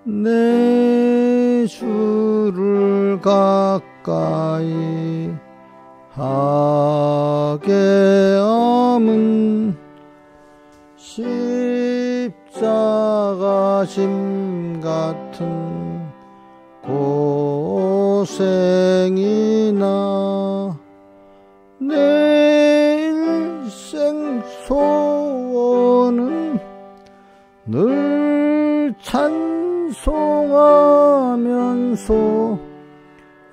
내 주를 가까이 하게 함은 십자가 짐 같은 고생이나 내 일생 소원은 늘 찬송하면서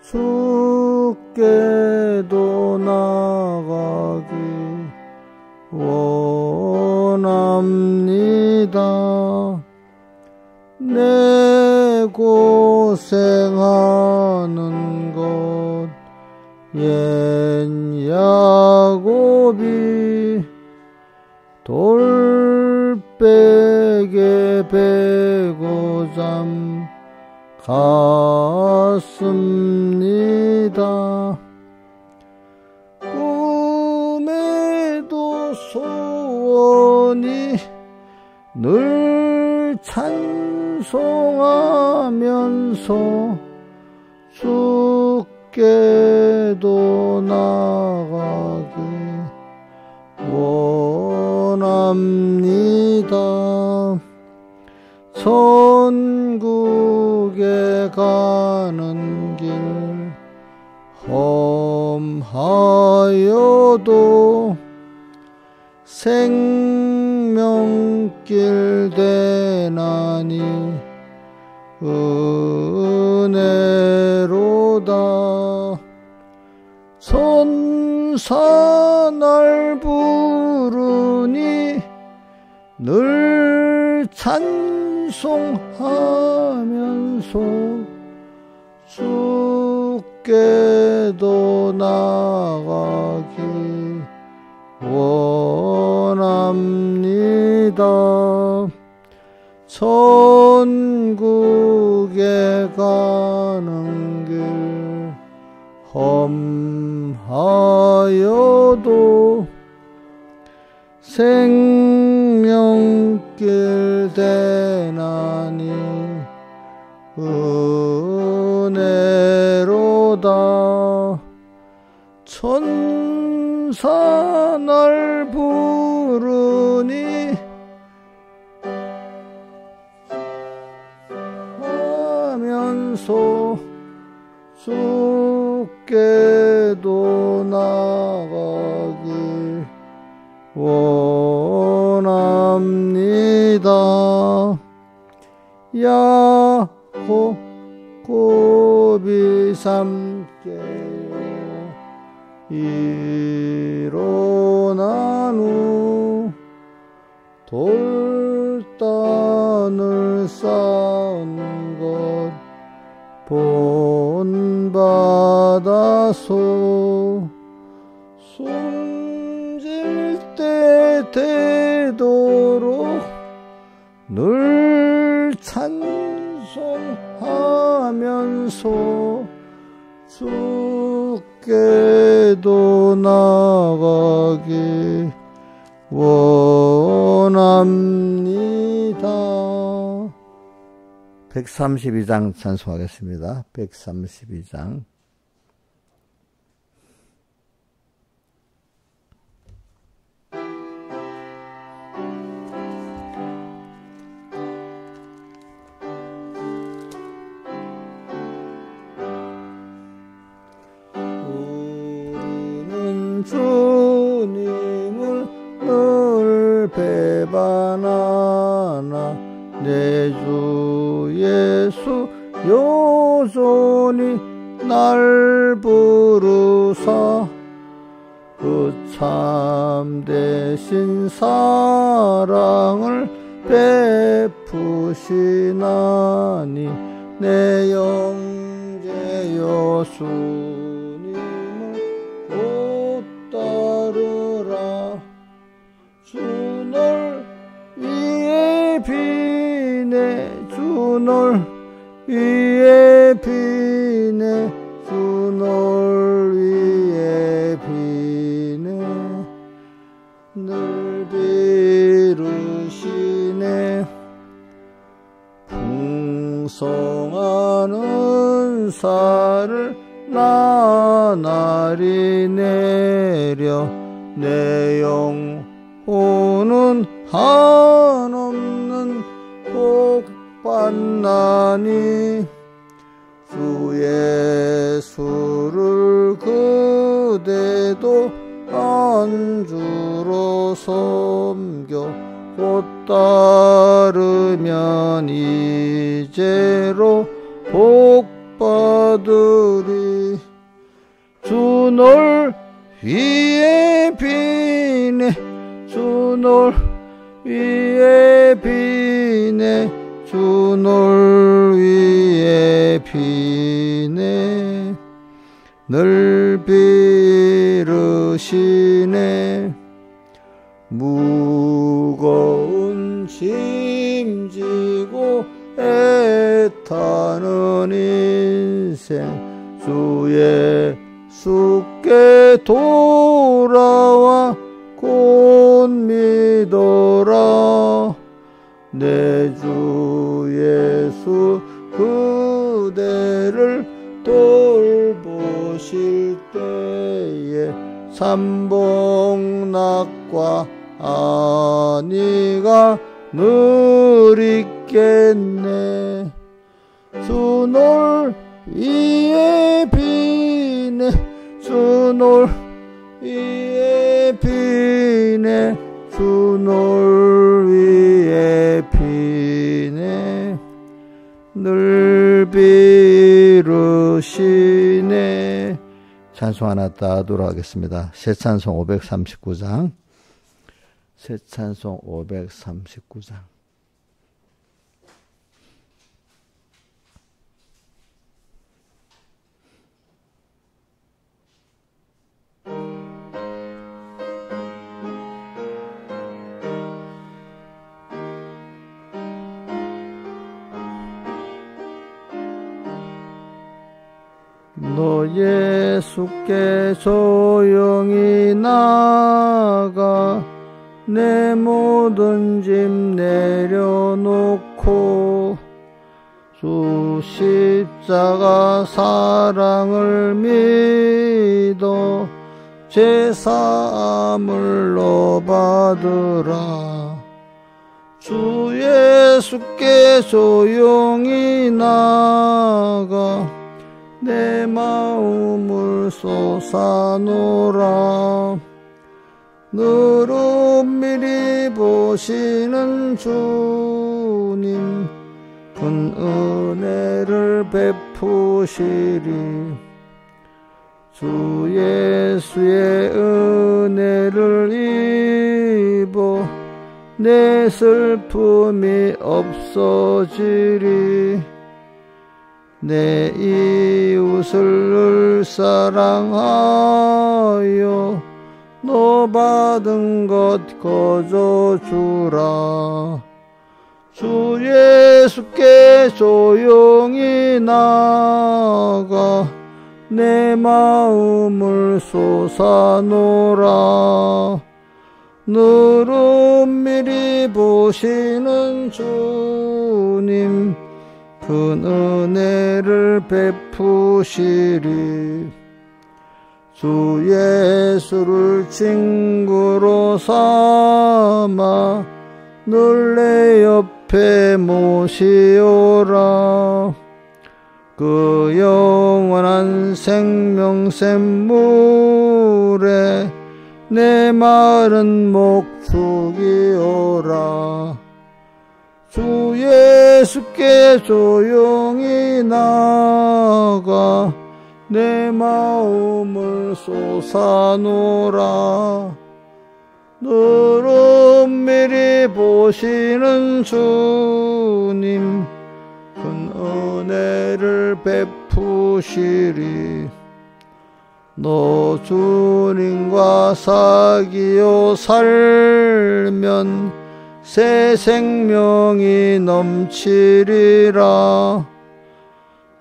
주께도 나가기 원합니다. 내 고생하는 것 옛 야곱이 돌베개 베고 잠 갔습니다. 꿈에도 소원이 늘 찬송하면서 주께도 나가기 원합니다. 천국에 가는 길 험하여도 생명길 되나니 은혜로다. 천사 날 부르니 늘 찬송하면서 주께도 나가기 원합니다. 천국에 가는 길 험하여도 생명길 되나니 은혜로다. 천사 날 부르니 하면서 주께도 나가길 원합니다. 야곱이 삼게요 일어난 후 돌단을 쌓은 것 본받아서 숨질 때 되도록 늘 찬송하면서 주께도 나가기 원합니다. 132장 찬송하겠습니다. 132장. 우리는 주님을 늘 배반하나 내 주 예수 여전히 날 부르사 그 참되신 사랑을 베푸시나니 내 영제 여수님을 곧 따르라. 주 널 위에 비네 주 널 위에 비네 주 널 위에 비네 늘 비르시네. 송하는 살을 나날이 내려 내 영혼은 한없는 복 받나니 주 예수를 그대도 안주로 섬겨 곧 따르면 이제로 복 받으리. 주 널 위에 비네 주 널 위에 비네 주 널 위에 비네 늘 비르시네. 무거운 짐 지고 애타는 인생 주 예수께 돌아와 곧 믿어라. 내 주 예수 그대를 돌보실 때에 삼복락과 안위가 늘 있겠네. 주 널 위에 비네 주 널 위에 비네 주 널 위에 비네 늘 비르시네. 찬송 하나 따도록 하겠습니다. 새 찬송 539장 새 찬송 539장. 너 예수께 조용히 나가 내 모든 짐 내려놓고 주 십자가 사랑을 믿어 제사함을 너 받으라. 주 예수께 조용히 나가 내 마음을 쏟아놓으라. 늘 은밀히 보시는 주님 큰 은혜를 베푸시리. 주 예수의 은혜를 입어 내 슬픔이 없어지리. 내 이웃을 사랑하여 너 받은 것 거저주라. 주 예수께 조용히 나가 내 마음을 쏟아놓으라. 늘 은밀히 보시는 주님 큰 은혜를 베푸시리. 주 예수를 친구로 삼아 늘 내 옆에 모시오라. 그 영원한 생명샘물에 내 마른 목 죽이오라. 주 예수께 조용히 나가 내 마음을 쏟아놓으라. 늘 은밀히 보시는 주님 큰 은혜를 베푸시리. 너 주님과 사귀어 살면 새 생명이 넘치리라.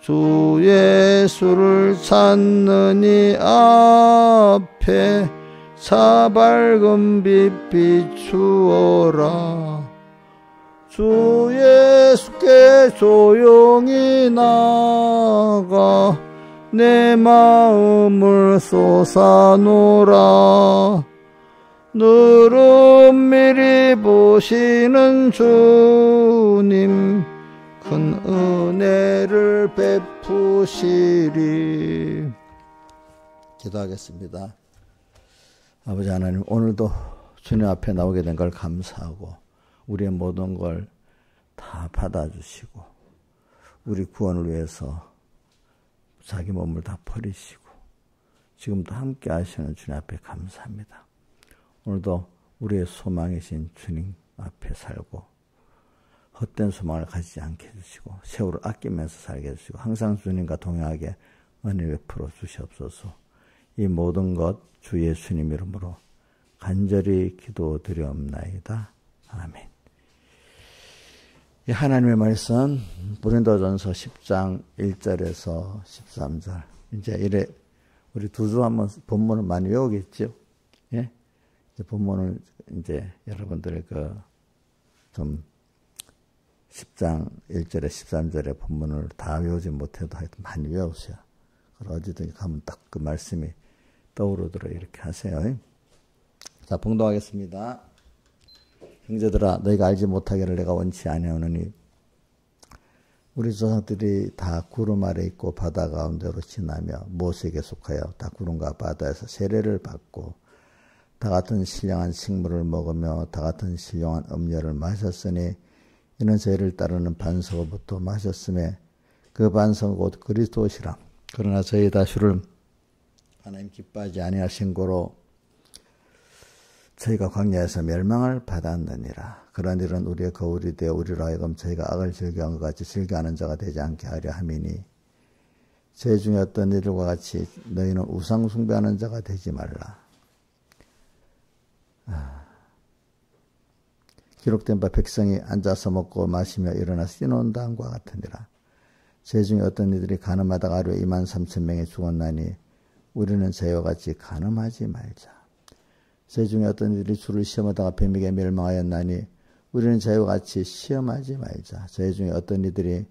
주 예수를 찾는 이 앞에 사밝은 빛 비추어라. 주 예수께 앞에 조용히 나가 내 마음을 쏟아놓으라. 너를 미리 보시는 주님 큰 은혜를 베푸시리. 기도하겠습니다. 아버지 하나님, 오늘도 주님 앞에 나오게 된 걸 감사하고 우리의 모든 걸 다 받아주시고 우리 구원을 위해서 자기 몸을 다 버리시고 지금도 함께 하시는 주님 앞에 감사합니다. 오늘도 우리의 소망이신 주님 앞에 살고 헛된 소망을 가지지 않게 해주시고 세월을 아끼면서 살게 해주시고 항상 주님과 동행하게 은혜 베풀어 주시옵소서. 이 모든 것 주 예수님 이름으로 간절히 기도드리옵나이다. 아멘. 이 하나님의 말씀 고린도전서 10장 1절에서 13절. 이제 이래 우리 두 주 한번 본문을 많이 외우겠죠. 예? 이제 본문을 이제 여러분들 좀 10장 1절에 13절에 본문을 다 외우지 못해도 하여튼 많이 외우세요. 그리고 어디든 가면 딱 그 말씀이 떠오르도록 이렇게 하세요. 자, 봉독하겠습니다. 형제들아, 너희가 알지 못하기를 내가 원치 아니하노니 우리 조상들이 다 구름 아래 있고 바다 가운데로 지나며 모세에게 속하여 다 구름과 바다에서 세례를 받고 다 같은 신령한 식물을 먹으며 다 같은 신령한 음료를 마셨으니 이는 저희를 따르는 반석으로부터 마셨음에 그 반석은 곧 그리스도시라. 그러나 저희 다수를 하나님 기뻐하지 아니하신 고로 저희가 광야에서 멸망을 받았느니라. 그런 일은 우리의 거울이 되어 우리로 하여금 저희가 악을 즐겨한 것 같이 즐겨하는 자가 되지 않게 하려 함이니 저희 중에 어떤 이들과 같이 너희는 우상 숭배하는 자가 되지 말라. 기록된 바 백성이 앉아서 먹고 마시며 일어나서 뛰노는 다음과 같으니라. 저희 중에 어떤 이들이 가늠하다가 하루에 23,000명이 죽었나니 우리는 저희와 같이 가늠하지 말자. 저희 중에 어떤 이들이 주를 시험하다가 뱀에게 멸망하였나니 우리는 저희와 같이 시험하지 말자. 저희 중에 어떤 이들이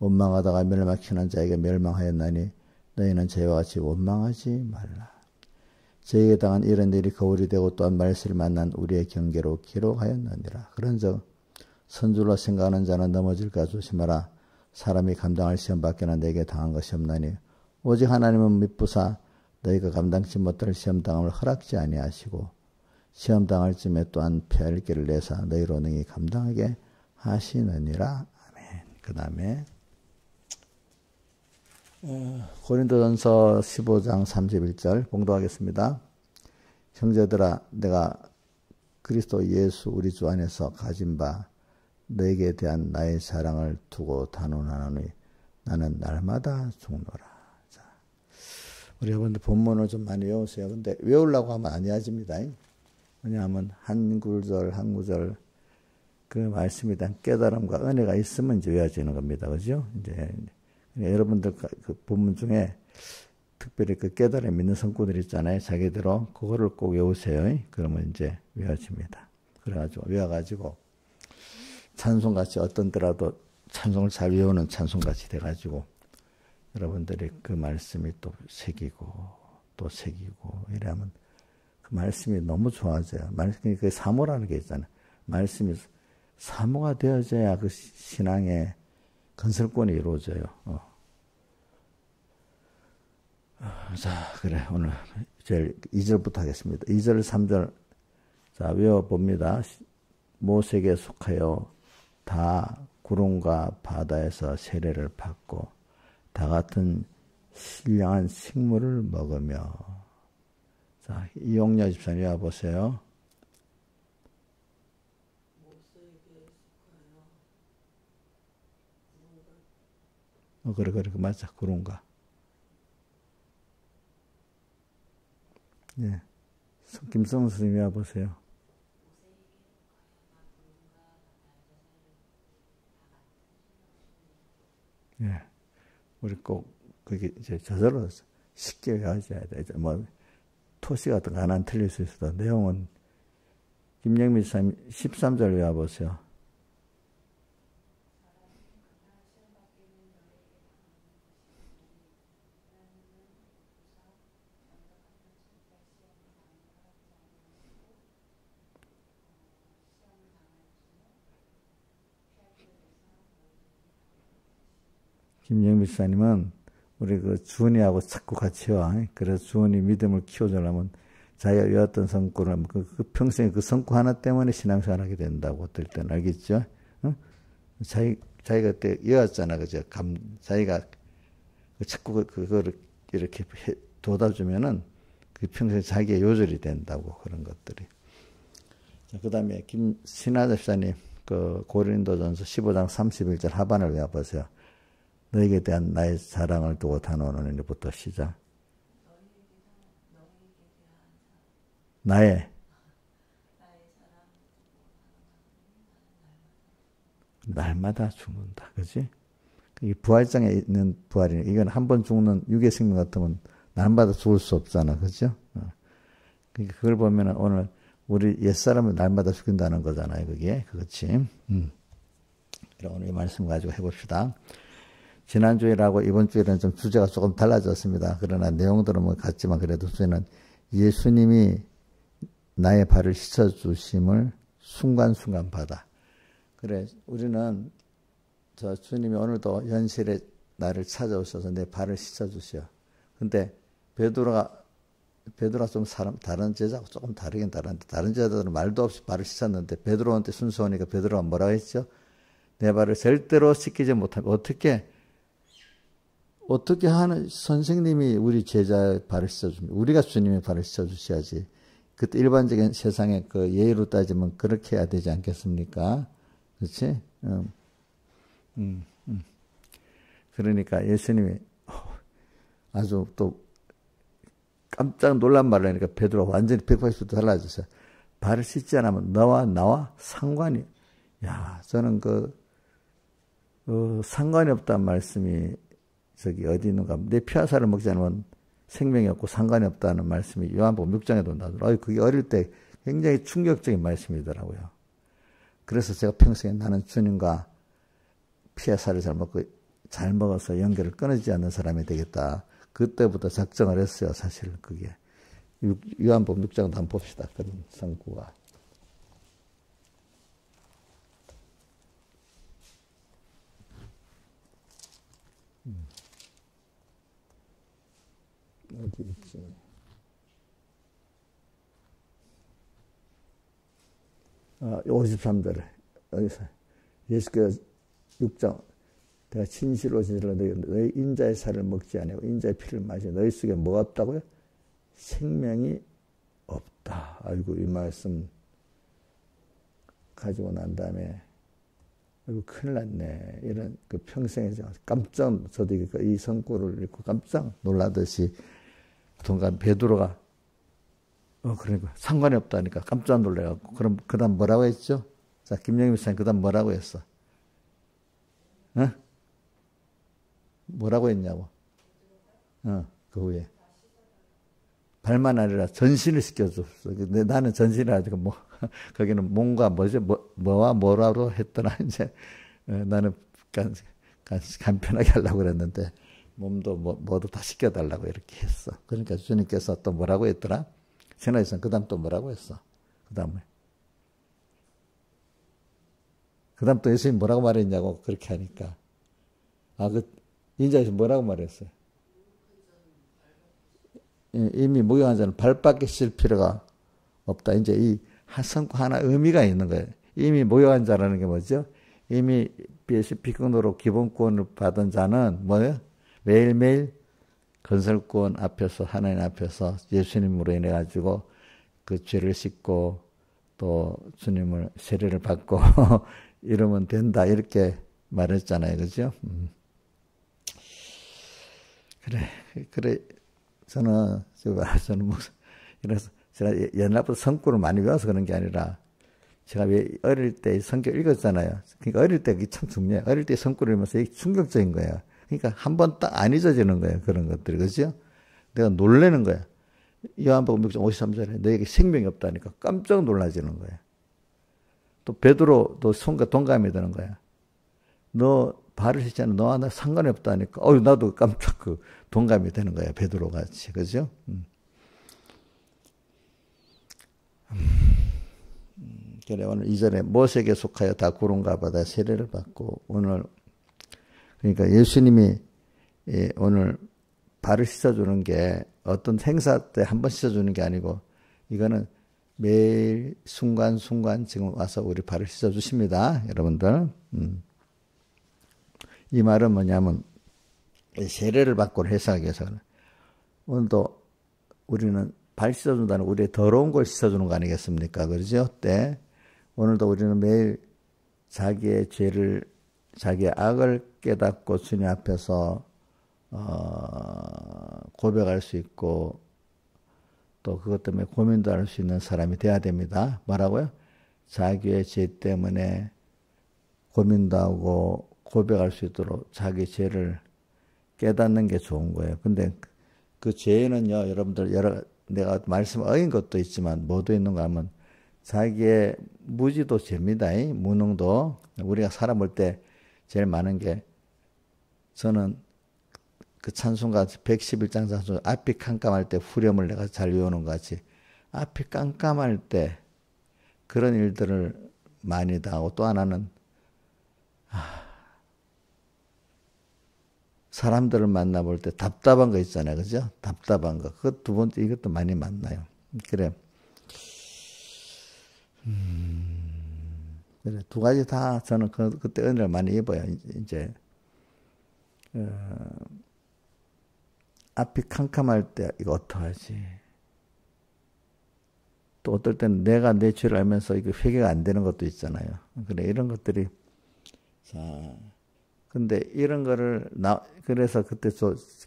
원망하다가 멸망키는 자에게 멸망하였나니 너희는 저희와 같이 원망하지 말라. 저희에게 당한 이런 일이 거울이 되고 또한 말세를 만난 우리의 경계로 기록하였느니라. 그런즉 선줄로 생각하는 자는 넘어질까 조심하라. 사람이 감당할 시험 밖에는 내게 당한 것이 없나니 오직 하나님은 미쁘사 너희가 감당치 못할 시험 당함을 허락지 아니하시고 시험 당할 쯤에 또한 피할 길을 내사 너희로 능히 감당하게 하시느니라. 아멘. 그 다음에 고린도전서 15장 31절 봉독하겠습니다. 형제들아, 내가 그리스도 예수 우리 주 안에서 가진 바 너에게 대한 나의 사랑을 두고 단언하노니 나는 날마다 죽노라. 자, 우리 여러분들 본문을 좀 많이 외우세요. 근데 외우려고 하면 안 외워집니다. 왜냐하면 한 구절 한 구절 그 말씀에 대한 깨달음과 은혜가 있으면 이제 외워지는 겁니다. 그죠? 이제 여러분들 그 본문 중에 특별히 그 깨달음 있는 성구들 있잖아요. 자기대로 그거를 꼭 외우세요. 그러면 이제 외워집니다. 그래가지고 외워가지고 찬송같이 어떤 때라도 찬송을 잘 외우는 찬송같이 돼가지고 여러분들이 그 말씀이 또 새기고 또 새기고 이러면 그 말씀이 너무 좋아져요. 말씀이 그 사모라는 게 있잖아요. 말씀이 사모가 되어져야 그 신앙의 건설권이 이루어져요. 자, 그래. 오늘 제일 2절부터 하겠습니다. 2절, 3절. 자, 외워봅니다. 모세에게 속하여 다 구름과 바다에서 세례를 받고 다 같은 신령한 식물을 먹으며. 자, 이용녀 집사님 외워보세요. 그래, 맞아. 구름과. 예. 김성 선생님 외워보세요. 예. 우리 꼭, 그게 이제 저절로 쉽게 외워져야 돼. 뭐, 토시 같은 거 하나는 틀릴 수 있어도, 내용은, 김영미 사님 13절 외워보세요. 김영미 집사님은 우리 그 주은이하고 자꾸 같이 와. 그래서 주은이 믿음을 키워주려면 자기가 외웠던 성구를 그 평생에 그 성구 하나 때문에 신앙생활하게 된다고 어떨 때는 알겠죠? 어? 자기가 그때 외웠잖아, 그죠? 자기가 자꾸 그거를 이렇게 돋아주면은 그 평생 자기의 요절이 된다고 그런 것들이. 자, 그 다음에 김신하 집사님 그 고린도전서 15장 31절 하반을 외워보세요. 너에게 대한 나의 사랑을 두고 단언하는 일부터 시작. 나의 날마다 죽는다. 그지? 이 부활장에 있는 부활이네. 이건 한 번 죽는 육의 생명 같으면 날마다 죽을 수 없잖아. 그죠? 그러니까 그걸 보면 오늘 우리 옛사람을 날마다 죽인다는 거잖아요. 그게. 그렇지. 오늘 이 말씀 가지고 해봅시다. 지난주일하고 이번 주일은 좀 주제가 조금 달라졌습니다. 그러나 내용들은 뭐 같지만 그래도 저는 예수님이 나의 발을 씻어주심을 순간순간 받아. 그래, 우리는 저 주님이 오늘도 현실에 나를 찾아오셔서 내 발을 씻어주셔. 근데 베드로가 좀 다른 제자하고 조금 다르긴 다른데, 다른 제자들은 말도 없이 발을 씻었는데 베드로한테 순수하니까 베드로가 뭐라고 했죠? 내 발을 절대로 씻기지 못하면 어떻게 하는 선생님이 우리 제자의 발을 씻어줍니까? 우리가 주님의 발을 씻어주셔야지. 그때 일반적인 세상의 그 예의로 따지면 그렇게 해야 되지 않겠습니까? 그렇지? 그러니까 예수님이 아주 또 깜짝 놀란 말을 하니까 베드로가 완전히 180도 달라졌어요. 발을 씻지 않으면 너와 나와 상관이, 야, 저는 상관이 없다는 말씀이 저기 어디 있는가? 내 피하살을 먹지 않으면 생명이 없고 상관이 없다는 말씀이 요한복음 6장에도 나오더라고요. 그게 어릴 때 굉장히 충격적인 말씀이더라고요. 그래서 제가 평생에 나는 주님과 피하살을 잘 먹어서 연결을 끊어지지 않는 사람이 되겠다. 그때부터 작정을 했어요. 사실 그게. 요한복음 6장도 한번 봅시다. 그런 성구가. 어디 있지? 아, 53절에 여기서 예수께서 6장 내가 진실로 너희 인자의 살을 먹지 아니하고 인자의 피를 마시 너희 속에 뭐가 없다고요? 생명이 없다. 아이고 이 말씀 가지고 난 다음에 아이고 큰일 났네. 이런 그 평생에 저도 이 성구를 읽고 깜짝 놀라듯이 동간 베드로가 그러니까 상관이 없다니까 깜짝 놀래갖고 그럼 그다음 뭐라고 했죠? 자 김영민 목사님 그다음 뭐라고 했어? 어? 뭐라고 했냐고? 그 후에 발만 아니라 전신을 시켜줬어. 나는 전신을 아니고 뭐 거기는 뭔가 뭐지 뭐와 뭐라로 했더나 이제 나는 간편하게 하려고 그랬는데 몸도 뭐도 다 시켜달라고 이렇게 했어. 그러니까 주님께서 또 뭐라고 했더라? 신하에서는 그 다음 또 뭐라고 했어? 그 다음에. 그 다음 또 예수님 뭐라고 말했냐고 그렇게 하니까. 인자에서 뭐라고 말했어요? 이미 무용한 자는 발밖에 실 필요가 없다. 이제 이 성구 하나 의미가 있는 거예요. 이미 무용한 자라는 게 뭐죠? 이미 비건으로 기본권을 받은 자는 뭐예요? 매일매일 건설권 앞에서 하나님 앞에서 예수님으로 인해 가지고 그 죄를 씻고 또 주님을 세례를 받고 이러면 된다 이렇게 말했잖아요, 그죠? 그래 저는 이래서 제가 옛날부터 성구를 많이 외워서 그런 게 아니라 제가 왜 어릴 때 성경 읽었잖아요. 그러니까 어릴 때 그게 참 중요해요. 어릴 때 성구를 읽으면서 이게 충격적인 거예요. 그러니까 한 번 딱 안 잊어지는 거예요. 그런 것들이. 그죠? 내가 놀라는 거야. 요한복음 6장 53절에 너에게 생명이 없다니까 깜짝 놀라지는 거야. 또 베드로도 동감이 되는 거야. 너 발을 씻지 않아 너와 나 상관이 없다니까. 나도 깜짝 동감이 되는 거야. 베드로 같이. 그죠? 그래 오늘 2절에 못에게 속하여 다 구름과 바다 세례를 받고 오늘 그러니까 예수님이 오늘 발을 씻어주는 게 어떤 행사 때 한 번 씻어주는 게 아니고 이거는 매일 순간순간 지금 와서 우리 발을 씻어주십니다. 여러분들. 이 말은 뭐냐면 세례를 받고 해석하기 위해서 오늘도 우리는 발 씻어준다는 우리의 더러운 걸 씻어주는 거 아니겠습니까? 그러죠? 때 오늘도 우리는 매일 자기의 죄를 자기의 악을 깨닫고 주님 앞에서 고백할 수 있고 또 그것 때문에 고민도 할 수 있는 사람이 돼야 됩니다. 뭐라고요? 자기의 죄 때문에 고민도 하고 고백할 수 있도록 자기 죄를 깨닫는 게 좋은 거예요. 근데 그 죄는요, 여러분들 내가 말씀 어긴 것도 있지만 뭐도 있는가 하면 자기의 무지도 죄입니다. 무능도. 우리가 살아볼 때 제일 많은 게 저는 그 찬송가 111장 찬송 앞이 깜깜할 때 후렴을 내가 잘 외우는 것 같이 앞이 깜깜할 때 그런 일들을 많이 당하고 또 하나는 사람들을 만나볼 때 답답한 거 있잖아요. 그죠? 답답한 거. 그것 두 번째 이것도 많이 만나요. 그래. 그래. 두 가지 다 저는 그때 은혜를 많이 입어요. 이제 앞이 캄캄할 때 이거 어떡하지? 또 어떨 때는 내가 내 죄를 알면서 이거 회개가 안 되는 것도 있잖아요. 그래 이런 것들이 자 근데 이런 거를 그래서 그때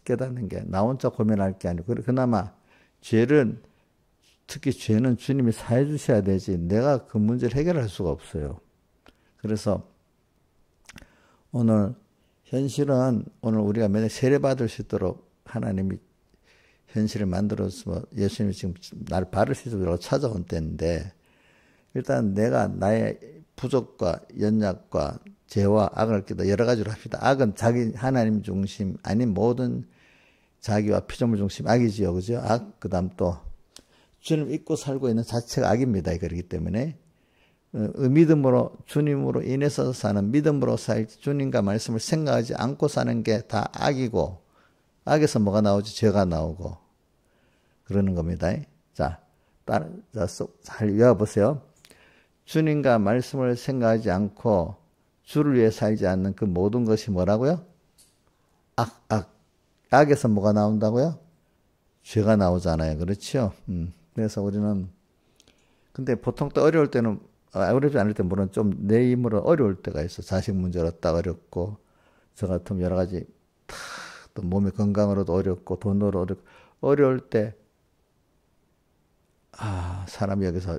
깨닫는 게 나 혼자 고민할 게 아니고 그나마 죄는 특히 죄는 주님이 사해 주셔야 되지 내가 그 문제를 해결할 수가 없어요. 그래서 오늘 현실은 오늘 우리가 맨날 세례받을 수 있도록 하나님이 현실을 만들어서 예수님이 지금 나를 발을 씻으려고 찾아온 때인데 일단 내가 나의 부족과 연약과 죄와 악을 깨닫 여러 가지로 합시다. 악은 자기 하나님 중심 아닌 모든 자기와 피조물 중심 악이지요. 그죠? 악 그다음 또 주님 믿고 살고 있는 자체가 악입니다. 그렇기 때문에 믿음으로 주님으로 인해서 사는 믿음으로 살 주님과 말씀을 생각하지 않고 사는 게 다 악이고 악에서 뭐가 나오지? 죄가 나오고 그러는 겁니다. 자, 잘 외워보세요. 주님과 말씀을 생각하지 않고 주를 위해 살지 않는 그 모든 것이 뭐라고요? 악에서 뭐가 나온다고요? 죄가 나오잖아요. 그렇죠? 그래서 우리는 근데 보통 또 어려울 때는 어렵지 않을 때 물론 좀 내 힘으로 어려울 때가 있어. 자식 문제로 딱 어렵고 저 같으면 여러 가지 또 몸의 건강으로도 어렵고 돈으로 어렵고 어려울 때 사람이 여기서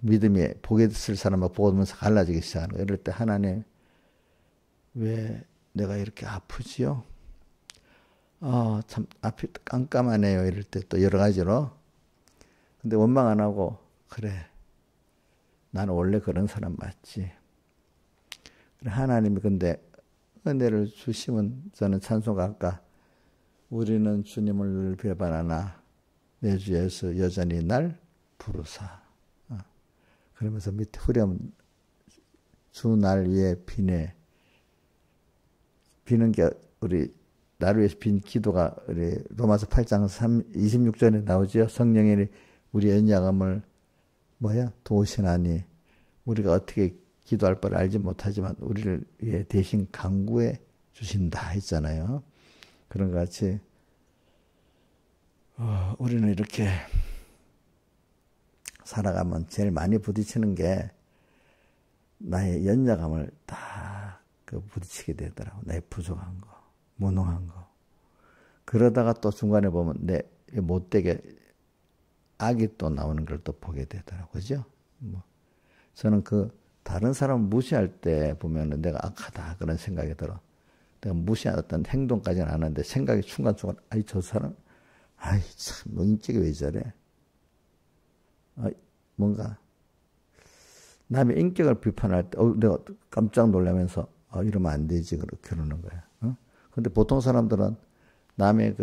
믿음이 보게 쓸 사람하고 보면서 갈라지기 시작하는 거예요. 이럴 때 하나님 왜 내가 이렇게 아프지요? 참 앞이 깜깜하네요. 이럴 때 또 여러 가지로 근데 원망 안 하고 그래 나는 원래 그런 사람 맞지. 그래 하나님이 근데 은혜를 주시면 저는 찬송가 아까 우리는 주님을 배반하나 내 주 예수 여전히 날 부르사. 그러면서 밑에 후렴 주 날 위해 비네. 비는 게 우리 나를 위해서 빈 기도가 우리 로마서 8장 26절에 나오죠. 성령이 우리 연약함을 도우시나니 우리가 어떻게 기도할 바를 알지 못하지만 우리를 위해 대신 간구해 주신다 했잖아요. 그런 것 같이 우리는 이렇게 살아가면 제일 많이 부딪히는 게 나의 연약함을 다 부딪히게 되더라고. 나의 부족한 거, 무능한 거. 그러다가 또 중간에 보면 내 못되게 악이 또 나오는 걸 또 보게 되더라고. 그죠? 저는 다른 사람을 무시할 때 보면은 내가 악하다 그런 생각이 들어. 내가 무시했던 행동까지는 안 하는데 생각이 순간순간 저 사람 참 인격이 왜 저래? 뭔가 남의 인격을 비판할 때 내가 깜짝 놀라면서 이러면 안 되지 그렇게 그러는 거야. 근데 보통 사람들은 남의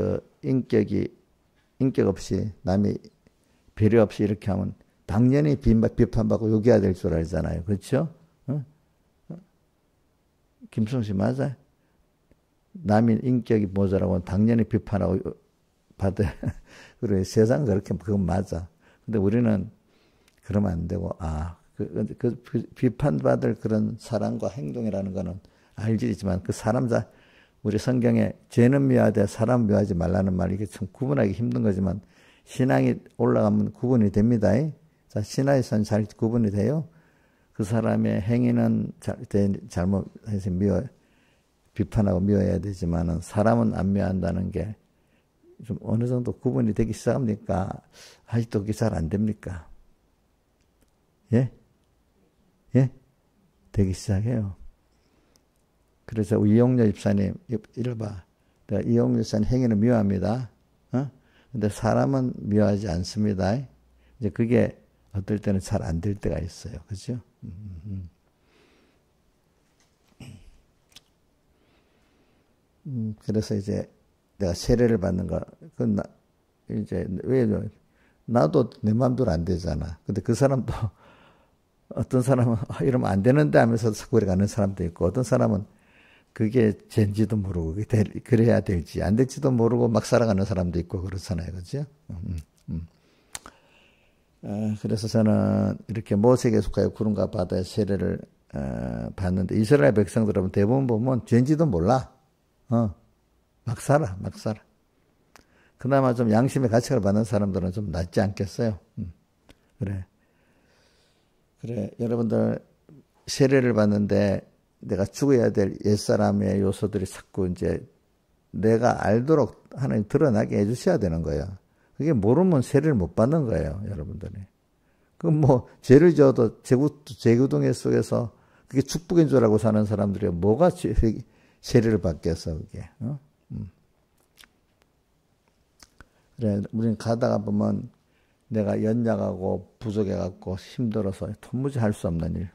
인격 없이 남의 배려 없이 이렇게 하면 당연히 비판받고 욕해야 될 줄 알잖아요. 그렇죠? 김수홍 씨 맞아요? 남인 인격이 모자라고 당연히 비판하고 받아. 그래, 세상 그렇게, 그건 맞아. 근데 우리는 그러면 안 되고, 비판받을 그런 사랑과 행동이라는 거는 알지지만 그 우리 성경에 죄는 미워하되 사람 미워하지 말라는 말, 이게 참 구분하기 힘든 거지만 신앙이 올라가면 구분이 됩니다. 자, 신앙에서는 잘 구분이 돼요. 그 사람의 행위는 잘못해서 비판하고 미워해야 되지만은 사람은 안 미워한다는 게 좀 어느 정도 구분이 되기 시작합니까? 아직도 그게 잘 안 됩니까? 예? 예? 되기 시작해요. 그래서 이용료 집사님, 이를 봐. 내가 이용료 집사님 행위는 미워합니다. 근데 사람은 미워하지 않습니다. 이제 그게 어떨 때는 잘 안 될 때가 있어요. 그죠? 그래서 이제 내가 세례를 받는 거, 나도 내 마음대로 안 되잖아. 근데 그 사람도, 어떤 사람은, 이러면 안 되는데 하면서 자꾸 가는 사람도 있고, 어떤 사람은 그게 죄인지도 모르고, 그래야 될지, 안 될지도 모르고 막 살아가는 사람도 있고, 그렇잖아요. 그죠? 그래서 저는 이렇게 모세에게 속하여 구름과 바다의 세례를 받는데, 이스라엘 백성들은 대부분 보면 죄인지도 몰라. 막 살아. 그나마 좀 양심의 가책을 받는 사람들은 좀 낫지 않겠어요? 그래, 여러분들, 세례를 받는데 내가 죽어야 될 옛사람의 요소들이 자꾸 이제 내가 알도록 하나님 드러나게 해주셔야 되는 거예요. 그게 모르면 세례를 못 받는 거예요, 여러분들이. 죄를 지어도 제구동의 속에서 그게 축복인 줄 알고 사는 사람들이 뭐가 세례를 받겠어, 그게. 그래, 우리는 가다가 보면 내가 연약하고 부족해갖고 힘들어서 도무지 할 수 없는 일.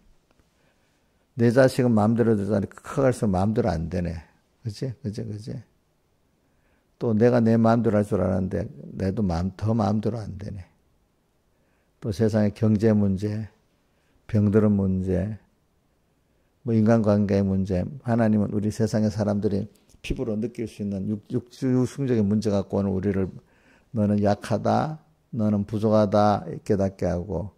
내 자식은 마음대로 되자니 커갈수록 마음대로 안 되네. 그치? 또 내가 내 마음대로 할 줄 알았는데 내도 더 마음대로 안 되네. 또 세상의 경제 문제, 병들은 문제, 인간관계의 문제, 하나님은 우리 세상의 사람들이 피부로 느낄 수 있는 육성적인 문제 갖고 오는 우리를 너는 약하다, 너는 부족하다 깨닫게 하고,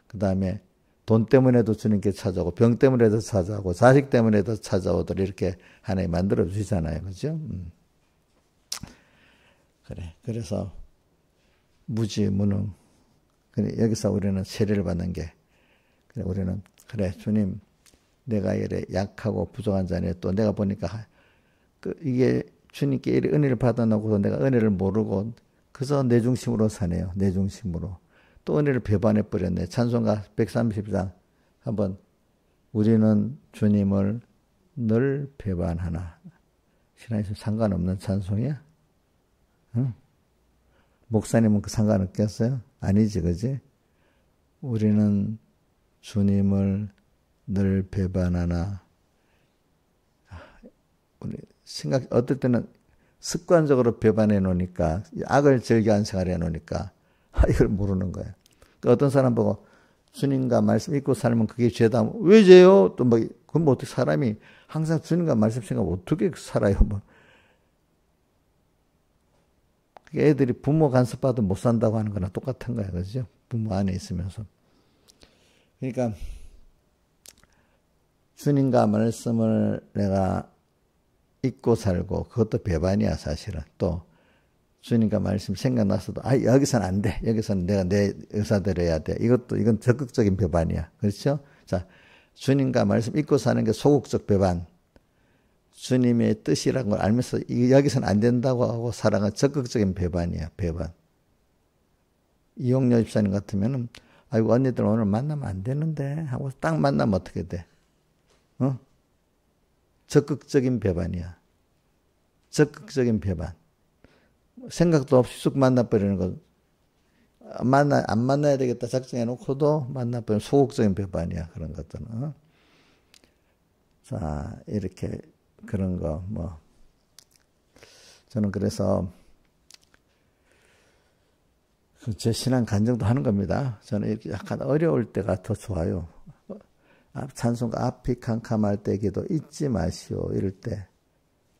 그 다음에 돈 때문에도 주님께 찾아오고, 병 때문에도 찾아오고, 자식 때문에도 찾아오도록 이렇게 하나님 만들어 주시잖아요. 그죠? 그래. 그래서 무지무능. 여기서 우리는 세례를 받는 게, 우리는 주님, 내가 이래 약하고 부족한 자네, 또 내가 보니까 이게 주님께 이래 은혜를 받아놓고도 내가 은혜를 모르고 그래서 내 중심으로 사네요. 내 중심으로. 또 은혜를 배반해 버렸네. 찬송가 130장 한번, 우리는 주님을 늘 배반하나. 신앙에서 상관없는 찬송이야? 응? 목사님은 그 상관없겠어요? 아니지, 그지? 우리는 주님을 늘 배반하나. 우리 어떨 때는 습관적으로 배반해 놓으니까, 악을 즐겨한 생활해 놓으니까, 이걸 모르는 거예요. 어떤 사람 보고, 주님과 말씀 읽고 살면 그게 죄다. 왜 죄요? 또 그럼 어떻게 사람이 항상 주님과 말씀 생각 어떻게 살아요? 애들이 부모 간섭받아 못 산다고 하는 거나 똑같은 거예요. 그죠? 부모 안에 있으면서. 그러니까, 주님과 말씀을 내가 잊고 살고, 그것도 배반이야, 사실은. 또, 주님과 말씀 생각나서도, 여기서는 안 돼. 여기서는 내가 내 의사대로 해야 돼. 이건 적극적인 배반이야. 그렇죠? 자, 주님과 말씀 잊고 사는 게 소극적 배반. 주님의 뜻이라는 걸 알면서, 여기서는 안 된다고 하고 살아가 적극적인 배반이야, 배반. 이용료 집사님 같으면은, 아이고, 언니들 오늘 만나면 안 되는데, 하고 딱 만나면 어떻게 돼? 적극적인 배반이야. 적극적인 배반. 생각도 없이 쑥 만나버리는 거. 안 만나야 되겠다 작정해놓고도 만나버리는 소극적인 배반이야. 그런 것들은. 자, 이렇게 그런 거 저는 그래서 제 신앙 간증도 하는 겁니다. 저는 이렇게 약간 어려울 때가 더 좋아요. 찬송가 앞이 캄캄할 때 기도 잊지 마시오. 이럴 때.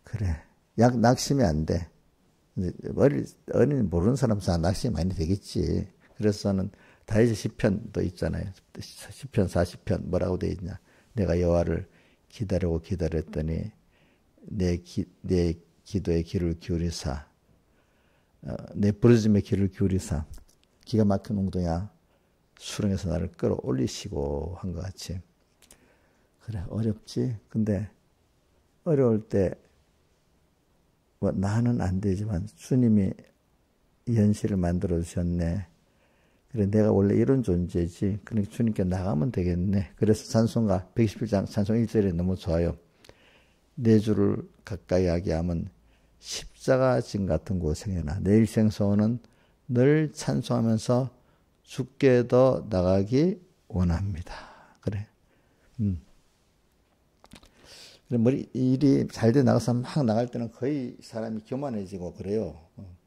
그래. 낙심이 안 돼. 어린 모르는 사람 낙심이 많이 되겠지. 그래서 저는 다윗의 시편도 있잖아요. 시편 40편 뭐라고 되어 있냐. 내가 여호와를 기다리고 기다렸더니 내 기도에 귀를 기울이사 내 부르짖음에 귀를 기울이사 기가 막힌 웅덩이야 수렁에서 나를 끌어올리시고 한 것 같이. 그래 어렵지. 근데 어려울 때 뭐 나는 안 되지만 주님이 이 현실을 만들어 주셨네. 그래 내가 원래 이런 존재지. 그러니까 주님께 나가면 되겠네. 그래서 찬송가 111장 찬송 1절에 너무 좋아요. 내 주를 가까이 하게 하면 십자가 진 같은 고생이나 내 일생 소원은 늘 찬송하면서 주께 더 나가기 원합니다. 그래. 머리 일이 잘 돼 나가서 막 나갈 때는 거의 사람이 교만해지고 그래요.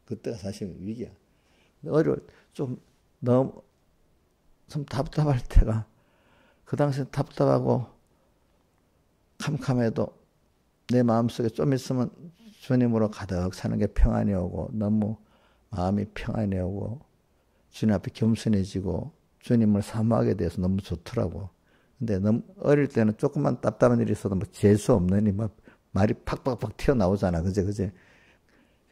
그때가 사실 위기야. 좀 너무 좀 답답할 때가 그 당시에 답답하고 캄캄해도 내 마음속에 좀 있으면 주님으로 가득 사는 게 평안이 오고 너무 마음이 평안이 오고 주님 앞에 겸손해지고 주님을 사모하게 돼서 너무 좋더라고. 근데 너무 어릴 때는 조금만 답답한 일이 있어도 뭐 재수 없느니 막 말이 팍팍팍 튀어나오잖아. 그제?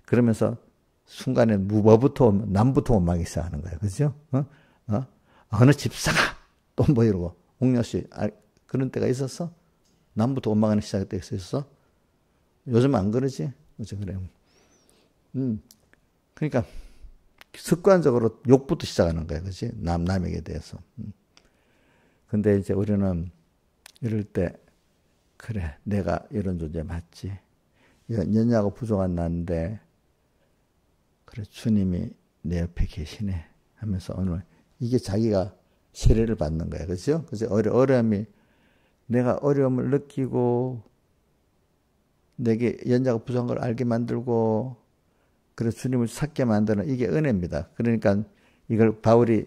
그러면서 순간에 남부터 원망이 시작하는 거야. 그죠? 어느 집사가 또 뭐 이러고 옥녀씨 그런 때가 있었어? 남부터 원망하는 시작할 때가 있었어? 요즘 안 그러지? 그죠? 그래. 그러니까 습관적으로 욕부터 시작하는 거야. 그지? 남에게 대해서. 근데 이제 우리는 이럴 때 그래 내가 이런 존재 맞지. 연약하고 부족한 나인데 그래 주님이 내 옆에 계시네 하면서 오늘 이게 자기가 세례를 받는 거야. 그죠? 그래서 어려움이 내가 어려움을 느끼고 내게 연약하고 부족한 걸 알게 만들고 그래서 주님을 찾게 만드는 이게 은혜입니다. 그러니까 이걸 바울이